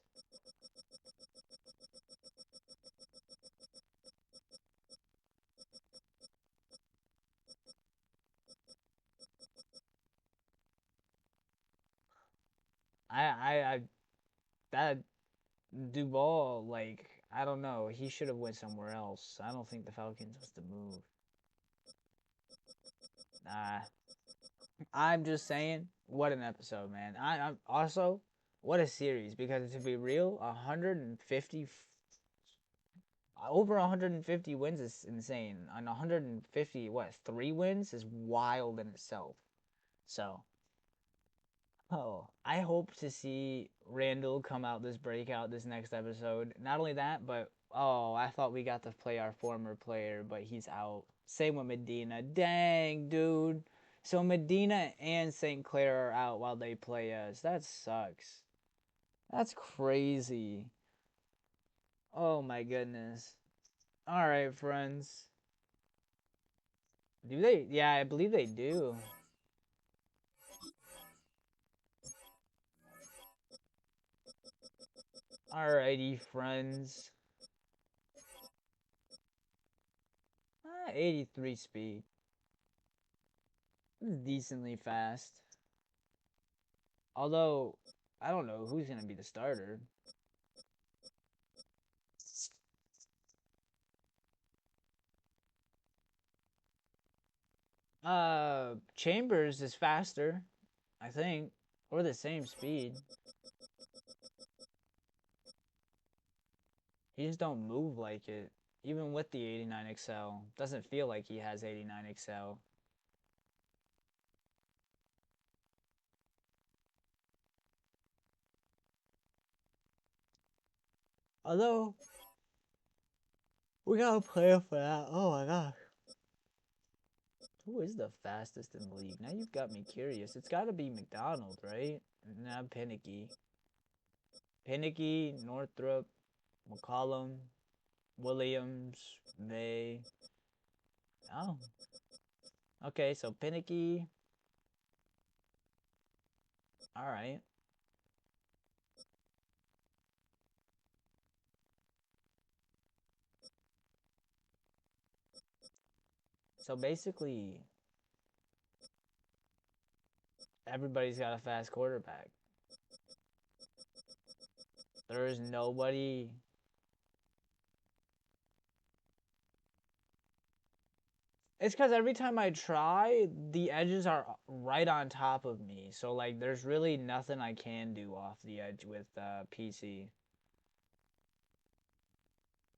I that Duval, like, I don't know. He should have went somewhere else. I don't think the Falcons was the move. Nah, I'm just saying, what an episode, man. I'm also, what a series. Because to be real, 150, over 150 wins is insane. And 150, what, 3 wins is wild in itself. So, oh, I hope to see Randall come out this breakout this next episode. Not only that, but oh, I thought we got to play our former player, but he's out. Same with Medina. Dang, dude. So Medina and St. Clair are out while they play us. That sucks. That's crazy. Oh my goodness. All right, friends. Do they? Yeah, I believe they do. Alrighty, friends. 83 speed. Decently fast. Although, I don't know who's going to be the starter. Chambers is faster, I think. Or the same speed. He just don't move like it. Even with the 89 XL. Doesn't feel like he has 89 XL. Although, we got a player for that. Oh my gosh. Who is the fastest in the league? Now you've got me curious. It's got to be McDonald, right? Nah, Pinicky. Pinicky, Northrop, McCollum, Williams, May. Oh. Okay, so Pinicky. Alright. So basically, everybody's got a fast quarterback. There is nobody. It's because every time I try, the edges are right on top of me. So, like, there's really nothing I can do off the edge with PC.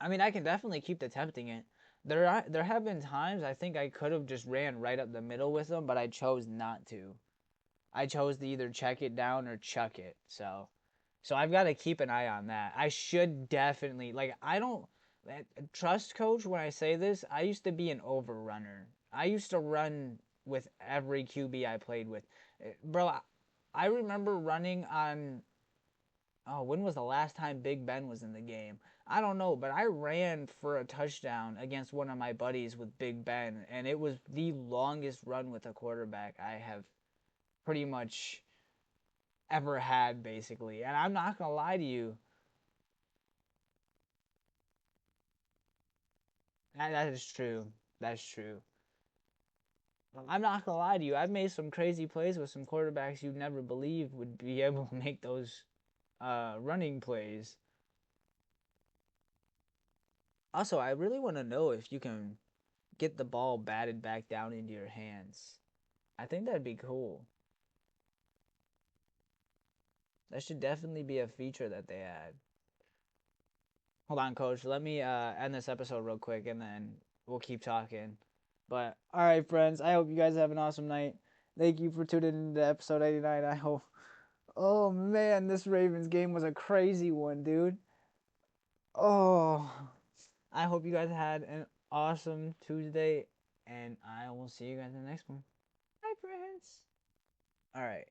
I mean, I can definitely keep attempting it. There have been times I think I could have just ran right up the middle with them, but I chose not to. I chose to either check it down or chuck it. So I've got to keep an eye on that. I should definitely, like, I don't trust coach when I say this. I used to be an overrunner. I used to run with every QB I played with. Bro, I remember running on, oh, when was the last time Big Ben was in the game? I don't know, but I ran for a touchdown against one of my buddies with Big Ben, and it was the longest run with a quarterback I have pretty much ever had, basically. And I'm not gonna lie to you, that is true. That's true. I'm not gonna lie to you. I've made some crazy plays with some quarterbacks you'd never believe would be able to make those running plays. Also, I really want to know if you can get the ball batted back down into your hands. I think that'd be cool. That should definitely be a feature that they add. Hold on, Coach. Let me end this episode real quick, and then we'll keep talking. But all right, friends. I hope you guys have an awesome night. Thank you for tuning in to episode 89. I hope. Oh man, this Ravens game was a crazy one, dude. Oh, I hope you guys had an awesome Tuesday, and I will see you guys in the next one. Bye, friends. All right.